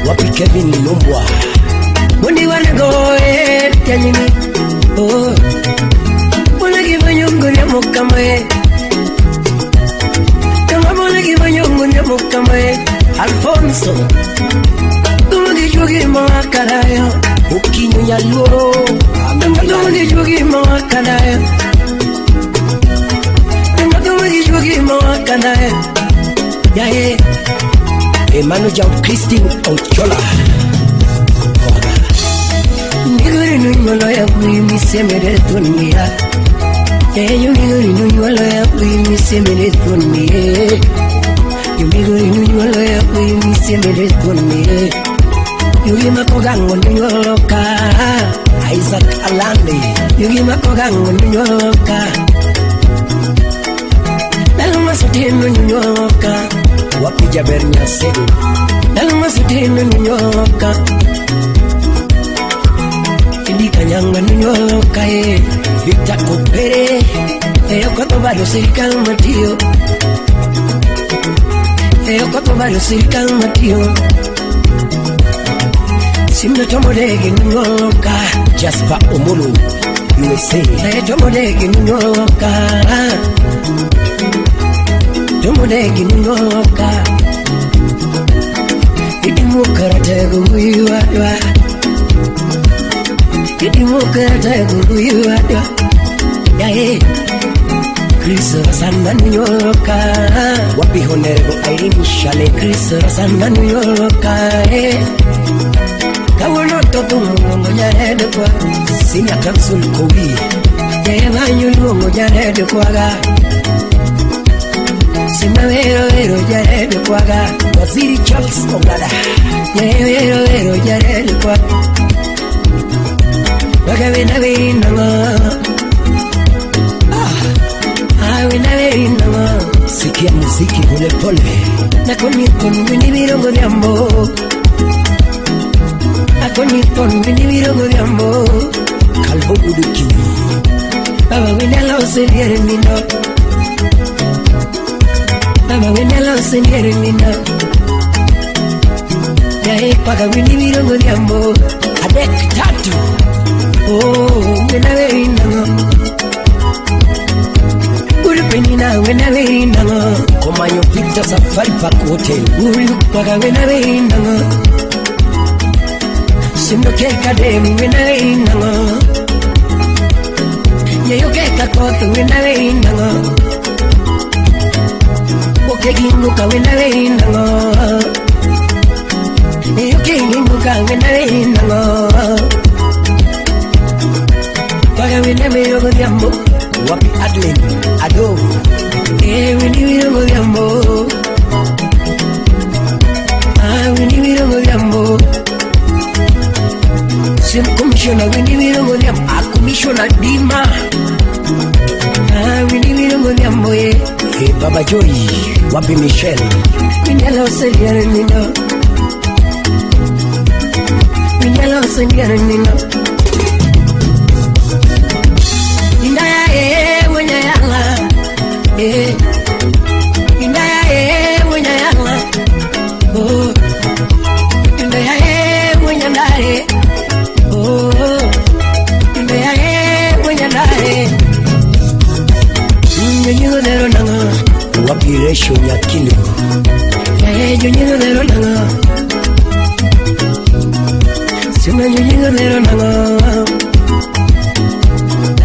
Wapi Kevin Lumbwa Mundi wanna go Tanyini Oh Wanna give a young good Yamukame Come wanna give a young good Yamukame Alfonso Don't Jugi Makaraya Ukinu Yaluro Don't Jugi Makaraya Don't Jugi Makaraya Yae Emmanuel John Christine Ochola Niguri nunyolo ya kuimi semere tunia Niguri nunyolo ya kuimi semere tunia Niguri nunyolo ya kuimi semere tunia Yugi makogango nunyolo ka Isaac Alande Yugi makogango nunyolo ka Dalma sotino nunyolo ka Wapi Jabernya Sedu Dalma sutino nyoka Kindi kanyanga nyoka Victor Kopere Eyo koto bado sirikal matio Eyo koto bado sirikal matio Simno tomodegi nyoka Jasper Omolo USA Eyo tomodegi nyoka Tomodegi nyoka Idimu karategu wiwadwa Idimu karategu wiwadwa Yae Chris Rasana nyoka Wapi Honorable Irene Shale Chris Rasana nyoka Kawono toto ngoja hede kwa Sina Kansul Kowi Yae vanyulu ngoja hede kwa Sina vero jarede kwaga Waziri Charles Ogada vero jarede kwa Waga wena veri nama Wena veri nama Sikia muziki pole pole Nakoni vini virongo vyambo Nakoni vini virongo vyambo Kalbo uduki Baba wena lao seriere mino Baba wena lao seriere mino Yae paka wini virongo vyambo Adek tatu Oh wena veri nama Penina wena verinanga Komanyo Victor Safari Park Hotel Uri paka wena verinanga Simno keka dem wena verinanga Yeyo keka koto wena verinanga Boke ginguka wena verinanga Yeyo ginguka wena verinanga Paka wena vero diambo Wapi Adeline, Ado wini virongo vyambo wini virongo vyambo Sim commissioner Winnie William, a commissioner Dima. Winnie William boy. Hey Baba Joy, Wabi Michelle. Winnie Selian Nino. Winnie Selian Nino. Indaya when I am. Indaya when I am. Oh. Wapiresho nyakino Jonyego dero nanga Suna jonyego dero nanga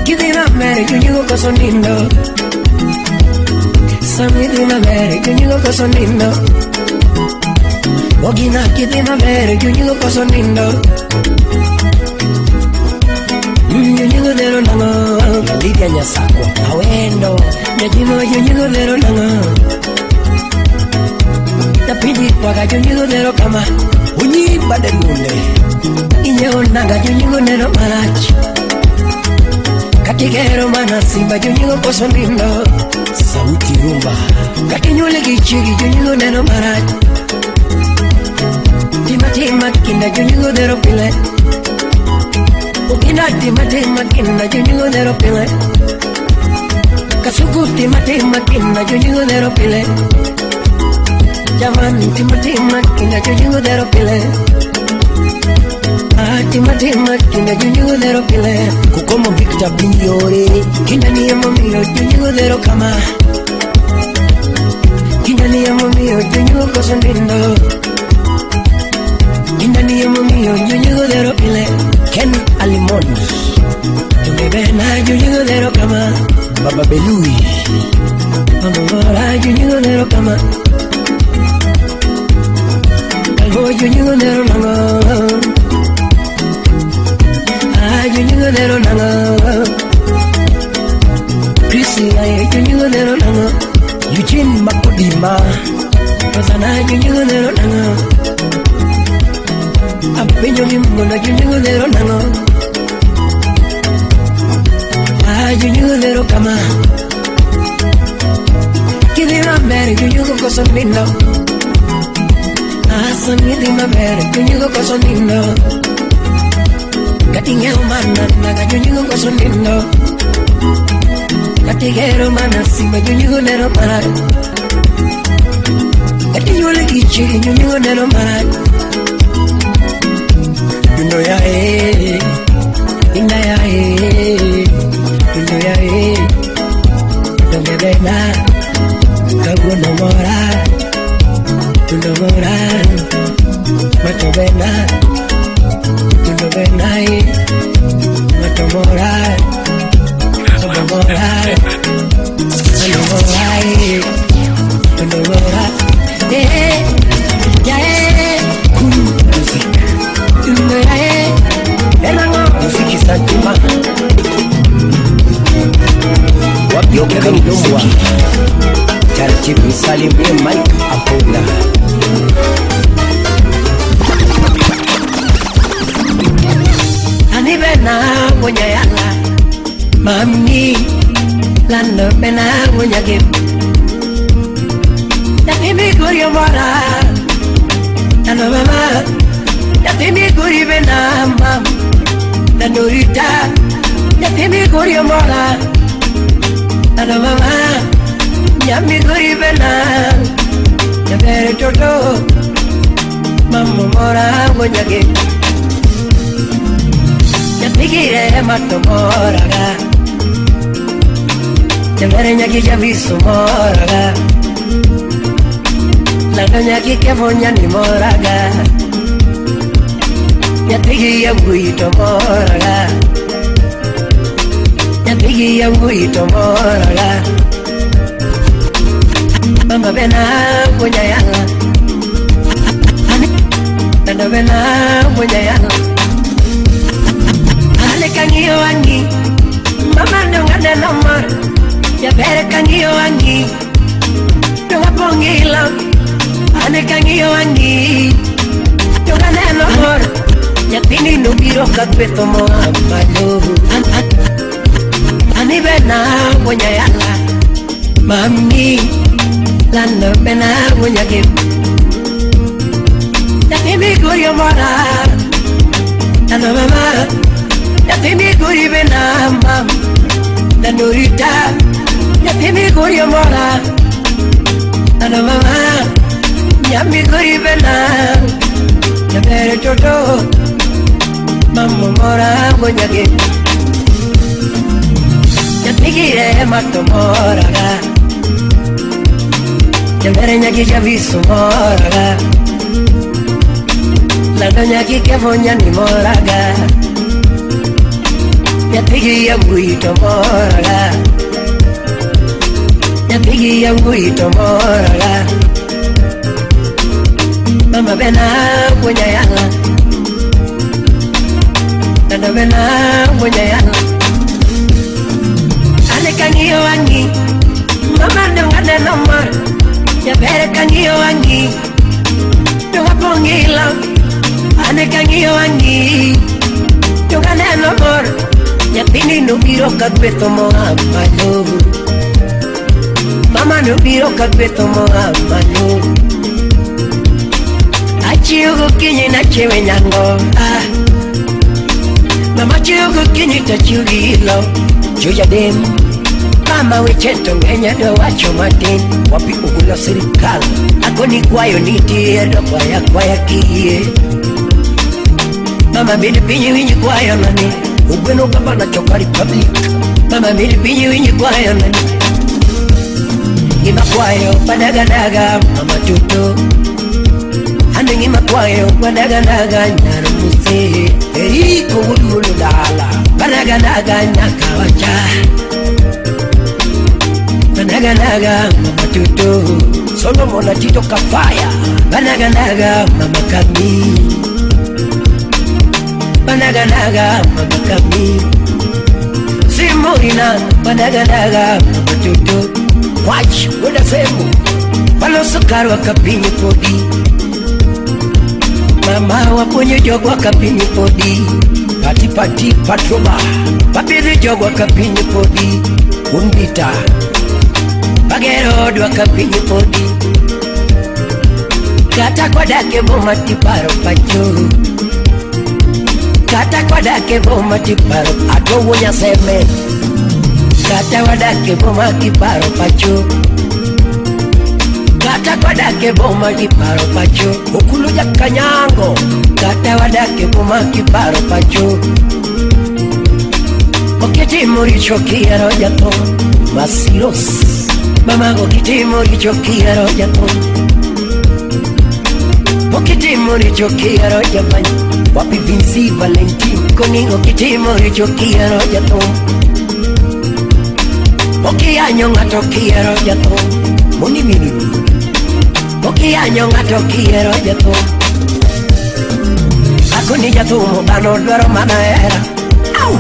Kidina mere jonyego koso nindo Samidina mere jonyego koso nindo Ogina kidina mere jonyego koso nindo Jonyego dero nanga Lidia nyasako awendo Nyajimo jonyego dero nanga Tapidi kwa jonyego dero kama Unyi bade munde Inyo naga jonyego dero marachi Kakigero mana simba jonyego koso nindo Sauti rumba Kakinyule kichigi jonyego dero marachi Tima kinda jonyego dero pile Ukina tima kinda jonyego dero pile Kasuku tima kinda jonyego dero pile Jaman tima kinda jonyego dero pile Tima kinda jonyego dero pile Kukomo Victor Binyore Kinda niya mamiro jonyego dero kama Kinda niya mamiro jonyego koso nindo Kinda niya mamiro jonyego dero pile Ken Alimoni Tumebe na jonyego dero kama Baba Belui Mama jonyego dero kama Kalbo jonyego dero nanga Jonyego dero nanga Chrissy jonyego dero nanga Eugene Makodima Rosana jonyego dero nanga Apenyo mimona jonyego dero nanga Jonyego dero kama Kidina mere jonyego koso nindo Samidina mere jonyego koso nindo Katingero mana naga jonyego koso nindo Katigero mana simba jonyego dero mara Katinyole kichiri jonyego dero mara Yundo ya Inda ya Yundo ya Donge bena Kaguno mora Yundo mora Mato bena Yundo bena Mato mora Sobo mora Sobo mora Yundo mora Ya Music Yundo ya Musiki santima Wapyoka mdomwa Taratibu salimie Mike Apola Anibena mwenye yala Mami Lando bena mwenye gim Yatimi kuri mora Tano mama Yatimi kuri bena mam Nandorita Yatimi kuri mora Tano mama Yami kuri bena Yabere toto Mamu mora mwenye gim Yatigire mato moraga Yabere nyaki javisu moraga Lando nyaki kevonya ni moraga Yatigi ya guito moraga Yatigi ya guito moraga Mama bena punya yala Nando bena punya yala Ale kangiyo wangi Mama nungane nomor Ya bere kangiyo wangi Nunga pongilo Ale kangiyo wangi Nungane nomor Ya Nyathini nobiro kakweto moa malo. Ani bena wonya yala mami lando bena wonya gem. Nyathini gurio mora ano mama. Nyathini guri bena mam nanurita. Nyathini gurio mora ano mama. Nyami guri bena nyabere toto mamma mora wonya gem. Nyakigire mato moraga Nyabere nyakija visu moraga Lando nyakike vonya ni moraga Nyakigia mguito moraga Nyakigia mguito moraga Mama bena wonya yala Lando bena wonya yala Kangiyo wangi mama ndongane nomor ya bere kangiyo wangi donga pongila ane kangiyo wangi ndongane nomor ya tini nubiro kakweto moa malo mama nubiro kakweto moa malo achiugo kinyi na chewe nyango mama chiugo kinyi tachiugilo juja dem Mama wecheto ngenya do wacho matin wapi ugula serikali ako ni kwayo nitie do kwaya kiye Mama bidi pinyi winyi kwayo nani ugweno gavana choka republic Mama bidi pinyi winyi kwayo nani Ngima kwayo padagadaga mama tuto Hande ngima kwayo padagadaga nyarumuse Eriko wudulu dala padagadaga nyakawacha Banaganaga mama tuto Solomon na Tito Kafaya Banaganaga mama kami Banaganaga mama kami Simurina Banaganaga mama tuto Watch wada semu Palo sukari wakapinyi podi Mama waponyo jogo wakapinyi podi Pati patroba Papiri jogo wakapinyi podi Umbita Bagero dwa kapinyi podi Kata kwa dake boma tiparo pacho Kata kwa dake boma tiparo Ato wonya seme Kata kwa dake boma tiparo pacho Kata kwa dake boma tiparo pacho Ukulu ya kanyango Kata kwa dake boma tiparo pacho Okiti muri chokia roja to Masilos Mama go kitimo richokia roja pon Okitimo richokia roja pan Wapi Vinci Valentin Konigo kitimo richokia roja ton Okianyo ngatokia roja ton Moni minu Okianyo ngatokia roja ton Ako ni jatumo bano dwaro mana era Au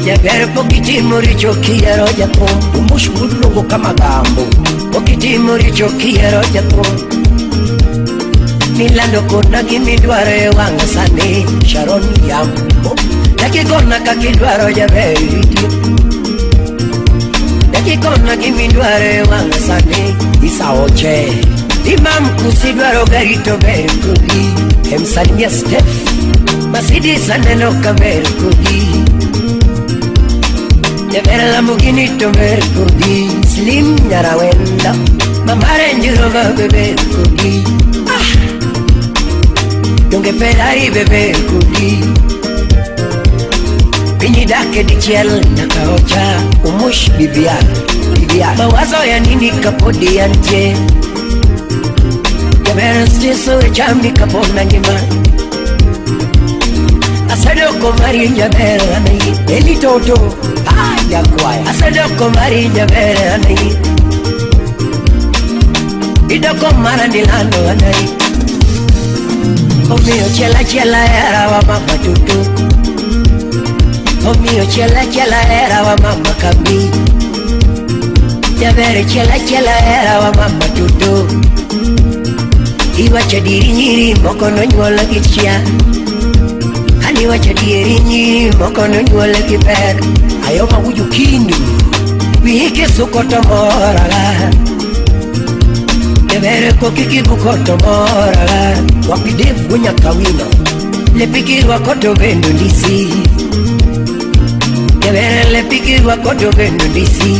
Nyabere pokitimo richokia roja pon Umushukuru logo kama gambo Pokitimo richokia roja pon Milando kona kimidware wanga sane Sharoni yambo Naki kona kakidwaro jaberiti Naki kona kimidware wanga sane Isa oche Imam kusidwaro garito berkudi Emsalimia Steph Masidi sanelo kaberkudi Nyabere Lamborghini tomer kodi Slim nyara wenda Mamare njurova bebe kodi Donge Ferrari bebe kodi Pinyi dake di chiel nakaocha Umush Vivian Mawazo ya nini kapodi yanje Nyabere stiso echambi kapona njima Asadoko mari nyabere anayi Eli toto ya kwaya Asadoko mari nyabere anayi Idoko mara nilando anayi Omio chela era wa mama tutu Omio chela era wa mama kabi Nyabere chela era wa mama tutu Iwa chadiri nyiri moko no nyuola gichia Mani wacha dierinyi mokono nyuole kiper. Ayoma wuju kindu wike sukoto moraga. Nevere kokiki bukoto moraga. Wapidefu nya kawino lepikirwa koto vendo ndisi. Nevere lepikirwa koto vendo ndisi.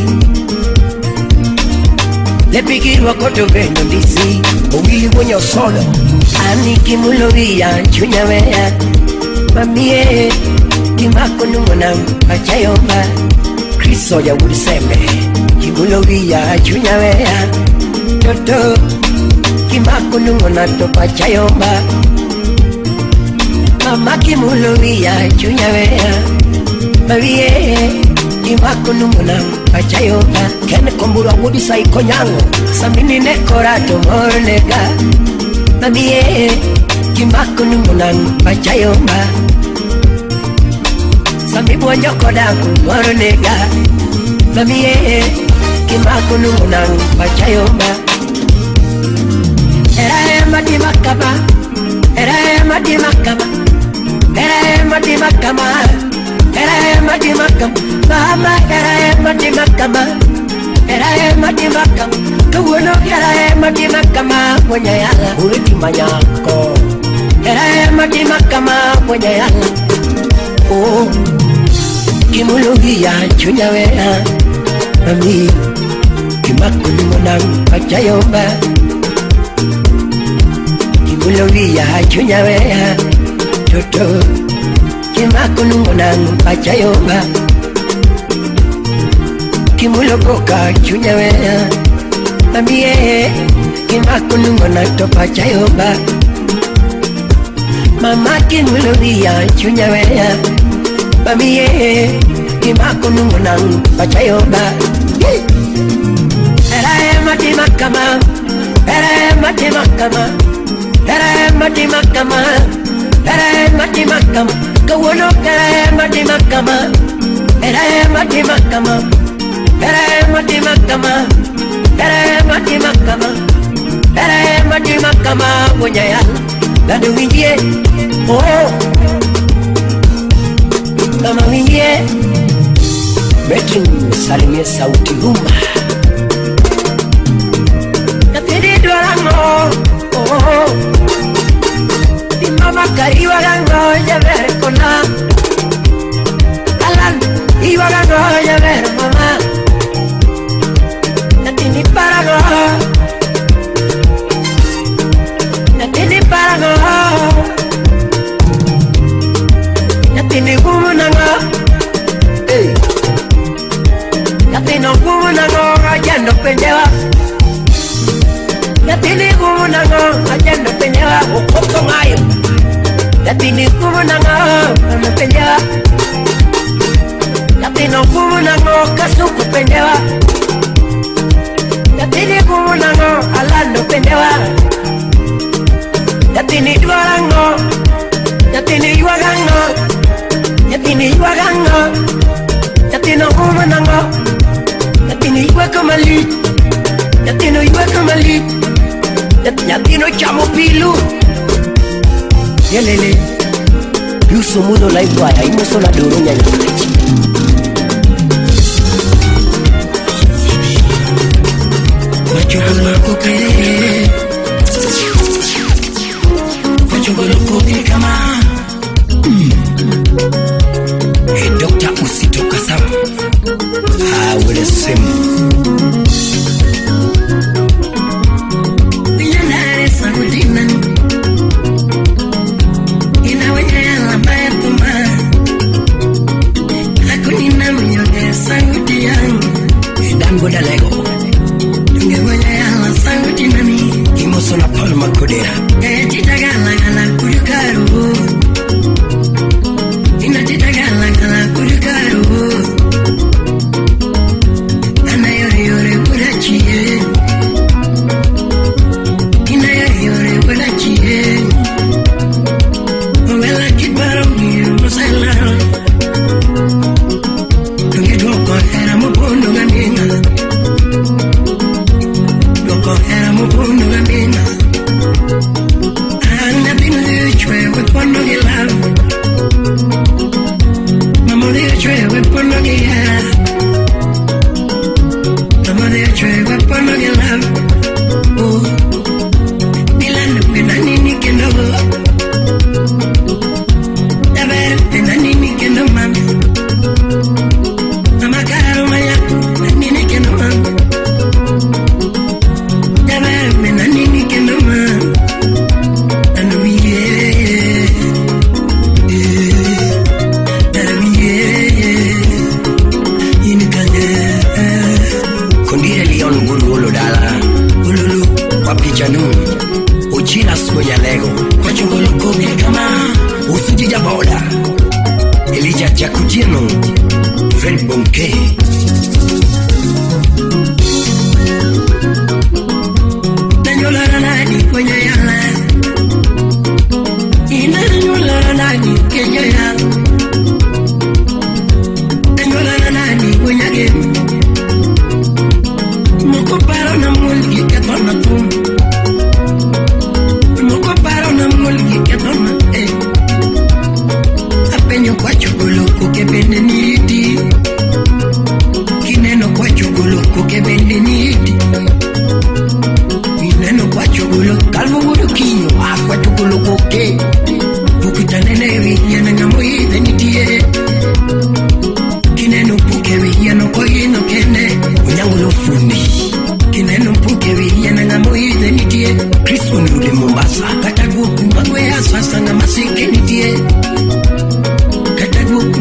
Lepikirwa koto vendo ndisi. Owili mwenye solo Aniki mulovia chunya wea. Mamie Kimako numona pachayomba. Kristo ya uliseme Kimulovia chunya wea. Toto Kimako numona to pachayomba. Mama kimulovia chunya wea. Mamie Kimako numona pachayomba. Kene kombura wudi sa ikonyango. Samini nekorato mornega. Mamie Kimako numona pachayomba. Sami buonjo kodaku mornega. Mamie Kimako numona pachayomba. Era mati makama. Era mati makama. Era mati makama. Era mati makama. Mama era mati makama. Era mati makama. Kuwono era mati makama. Mwenye yala uriki manyako. Era mati makama. Mwenye yala. Oh Kimulovia chunya wea. Mami Kimako numona pachayomba. Kimulovia chunya wea. Toto Kimako numona pachayomba. Kimulokoka chunya wea. Mamie Kimako numona to pachayomba. Mama kimulovia chunya wea. Mamie Kimako numona pachayomba. Era mati makama. Era mati makama. Era mati makama. Era mati makama. Kawono era mati makama. Era mati makama. Era mati makama. Era mati makama. Era mati makama. Mwenye yala Ladu wingie. Oh Mama wingie. Mekin salimie sauti rumba. Napidi duarango. Oh Di mama kariwa rango ya ver kona. Alan iwa rango ya ver mama. Natini parago. Natini parago. Natini gumunanga. Hey Natini gumunanga. Ajando pendewa. Natini gumunanga. Ajando pendewa. Ukoko ngayo. Natini gumunanga. Ano pendewa. Natini gumunanga. Kasuku pendewa. Natini gumunanga. Alando pendewa. Natini duarango. Natini yuarango. Natini yuarango. Natini gumunanga. Natini yuakamali. Natini yuakamali. Natini chamo pilu. Yelele Yuso mudo la iguaya Imuso la durunya nyamaji. Wachugolo kuke Wachugolo kuke kama Hey Dr. Usito Kasama Wele semu Binyanare sagudina Inawanyala baya kuma Hakunina mnyonge sanguti yangu Dango da lego Ngewanyala sanguti nami Imoso na palma kodera Titagala gala kulukaru Ina titagala gala kulukaru Ana Jacutieno, Fred Bonke. Nanyola nani kwenye yala, inanyola nani kwenye yala, nanyola nani kwenye game. Moko paro na mulki katona tum, moko paro na mulki katona eh. Apenyo kwa chugulu kukebende niti, kineno kwa chugulu kukebende niti, kineno kwa chugulu kalvo gudu kinyo kwa chugulu kuke, kukitanene yana ngamo hive nitie, kineno pukewi yana kwa hino kene unyangulo fundi, kineno pukewi yana ngamo hive nitie. Chris Onyule Mombasa katagu kumbagwe asasa nga masike nitie,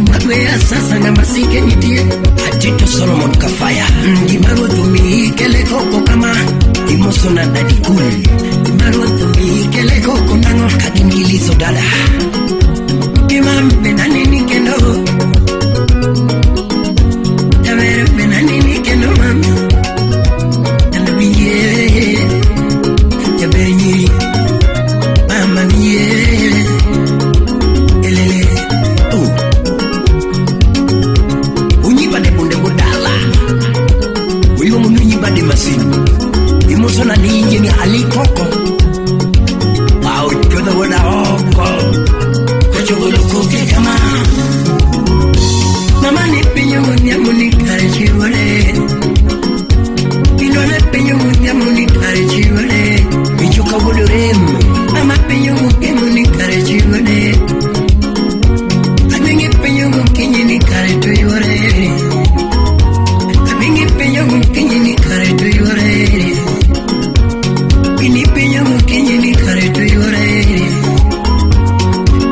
Magwea sasa nga masike nitie. Atito Solomon Kafaya Imaro tumi kele koko kama Imoso na dadi cool. Imaro tumi kele koko nango Kadingilizo dada Imam benanini kendo Jamere benanini kendo mam Ando miye Jabere nyiri Mama miye Elele Bade masin Imosona ni injeni alikoko Wow, choda wada hoko Kachogolo koke kama Mama ni penyo munyamuni kare chiwale Indone penyo munyamuni kare chiwale Michoka wado remu Mama penyo munyamuni kare chiwale Adenge penyo munyamuni kare chiwale Abingi penyo munyamuni kare to yore, bini penyo mukinyi ni kare to yore,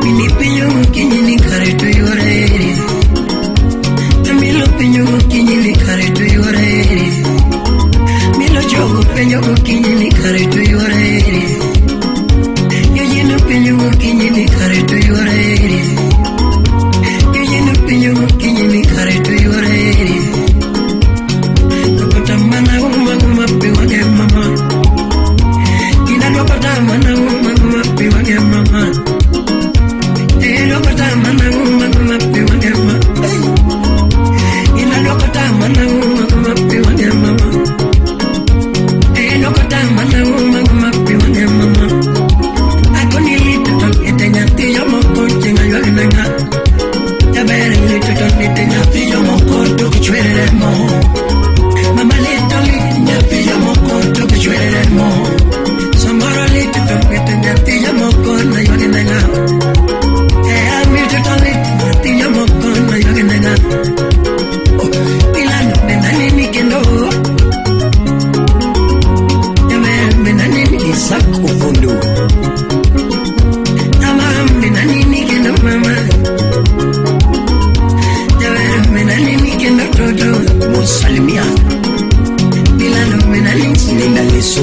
bini penyo mukinyi ni kare to yore, amilo penyo mukinyi ni kare to yore, milo jogo penyo mukinyi ni kare to yore, yoyino penyo mukinyi ni kare to yore, yoyino penyo mukinyi ni kare to yore. Mana uma pe wage mama, ina lokota mana uma pe wage mama, lokota mana uma pe wage mama, ina lokota mana uma pe wage mama, lokota mana uma pe wage mama. Akoni lito etenya tiyo moko chenga yoga nanga, tabere lito etenya tiyo moko tukichwere mo. Mama little nyapia moko toke chwere mo. Somebody little toke nyapia moko na yoge nanga. Ami tutale nyapia moko na yoge nanga. Ilano benani nikendo. Yame benani nikisaku fundu. Ama benani nikendo mama. Yame benani nikendo toto. Musalimia. Nenda leso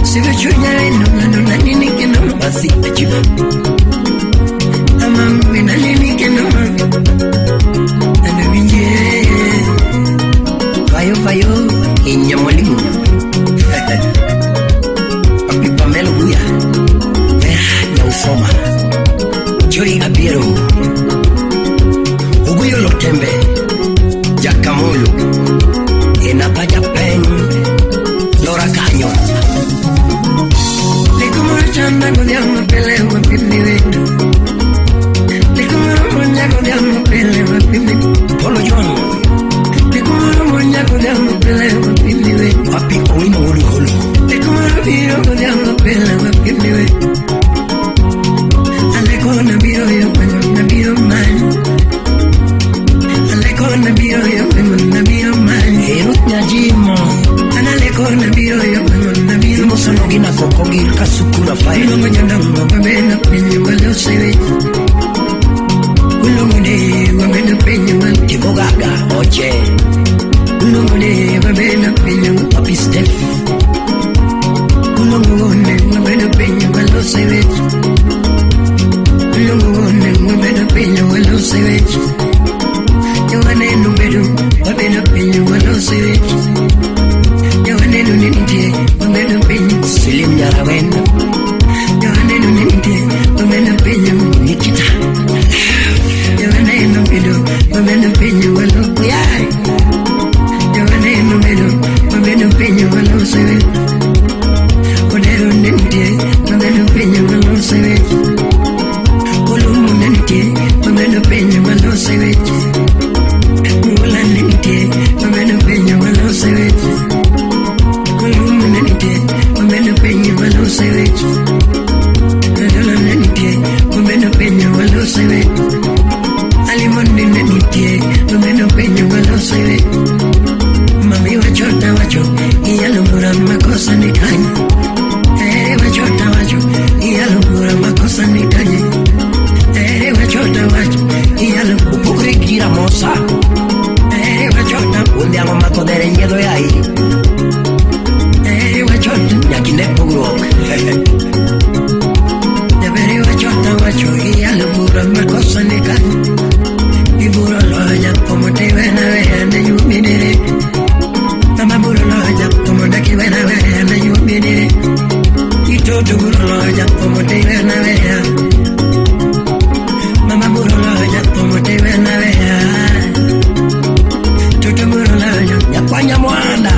Siva chunya no nani ke no basi ajiba Ama mena nini ke no Ando minje Fayo inya mwalimu Papi Pamelo Buya Vera Nyausoma Joy Abiero Uguyo Lotembe Jakamolo Enapa Japan Lora Canyo Likumura chanda kudiama pele wapimi wetu Likumura mwanya kudiama pele wapimi Polo John Likumura mwanya kudiama pele wapimi wetu Papi Owino Hulu Hulu Likumura biro kudiama pele wapimi wetu Aleko na biro yo kwenye na biro mani Aleko na biro yo kwenye na biro mani Erut nyajimo Analeko na biro yo kwenye na biro Mosono gina koko gir kasukura fai Ulongo nyandamo wabena penye wale usewe Ulongo ne wabena penye wale Kivogaga oche Ulongo ne wabena penye wale Papi Steph Ulongo ne wabena penye wale usewe Ulongo ne wabena penye wale Iburo loja como te ven a ver de yumine. Mama buro loja como te ven a ver de yumine. Y todo buro loja como te ven a ver. Mama buro loja como te ven a ver. Todo buro loja ya kwanya mwanda.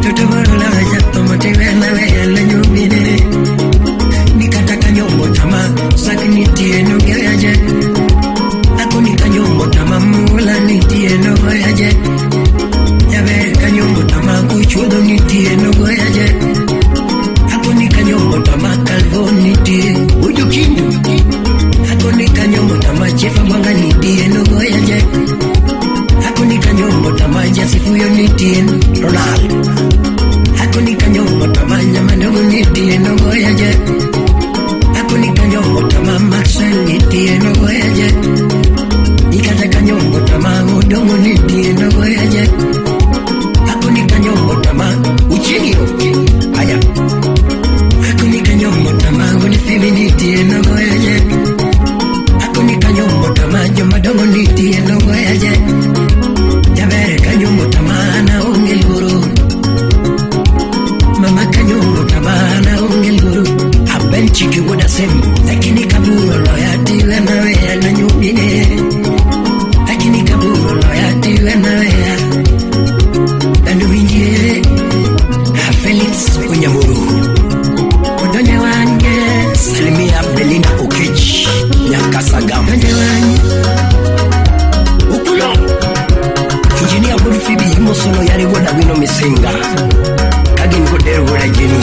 Todo buro loja como te ven a ver de yumine. Nikataka nyombo tama sakini tieno gaje. Akuni kanyombo tama mula ni tieno gaje. Yabe kanyombo tama kuchudo ni tieno gaje. Akuni kanyombo tama kalvo ni tie uju kindu. Akuni kanyombo tama chefa mwanga ni tieno gaje. Akuni kanyombo tama jasifuyo ni tieno Ronaldo. Akuni kanyombo tama nyama ndogo ni tieno gaje. Akuni kanyombo tama Maxwell ni tieno gaje. Nikata kanyombo tama udongo ni tieno gaje. Akuni kanyombo tama uchingiro. Aya. Akuni kanyombo tama unifimi ni tieno gaje. Akuni kanyombo tama jomba dongo ni tieno gaje. Jabere kanyombo tama na ungel guru. Mama kanyombo tama na ungel guru. Benchiki woda semu lakini kaburo loyati wenawe na nyumine. Lakini kaburo loyati wenawe Dandu winjie Felix Unyamuru Odonye wange Salimia Belinda Okech Nyakasagam Odonye wange Ukulo Engineer Wood Phoebe Himosono yari woda wino misenga Kagin Godero woda jeni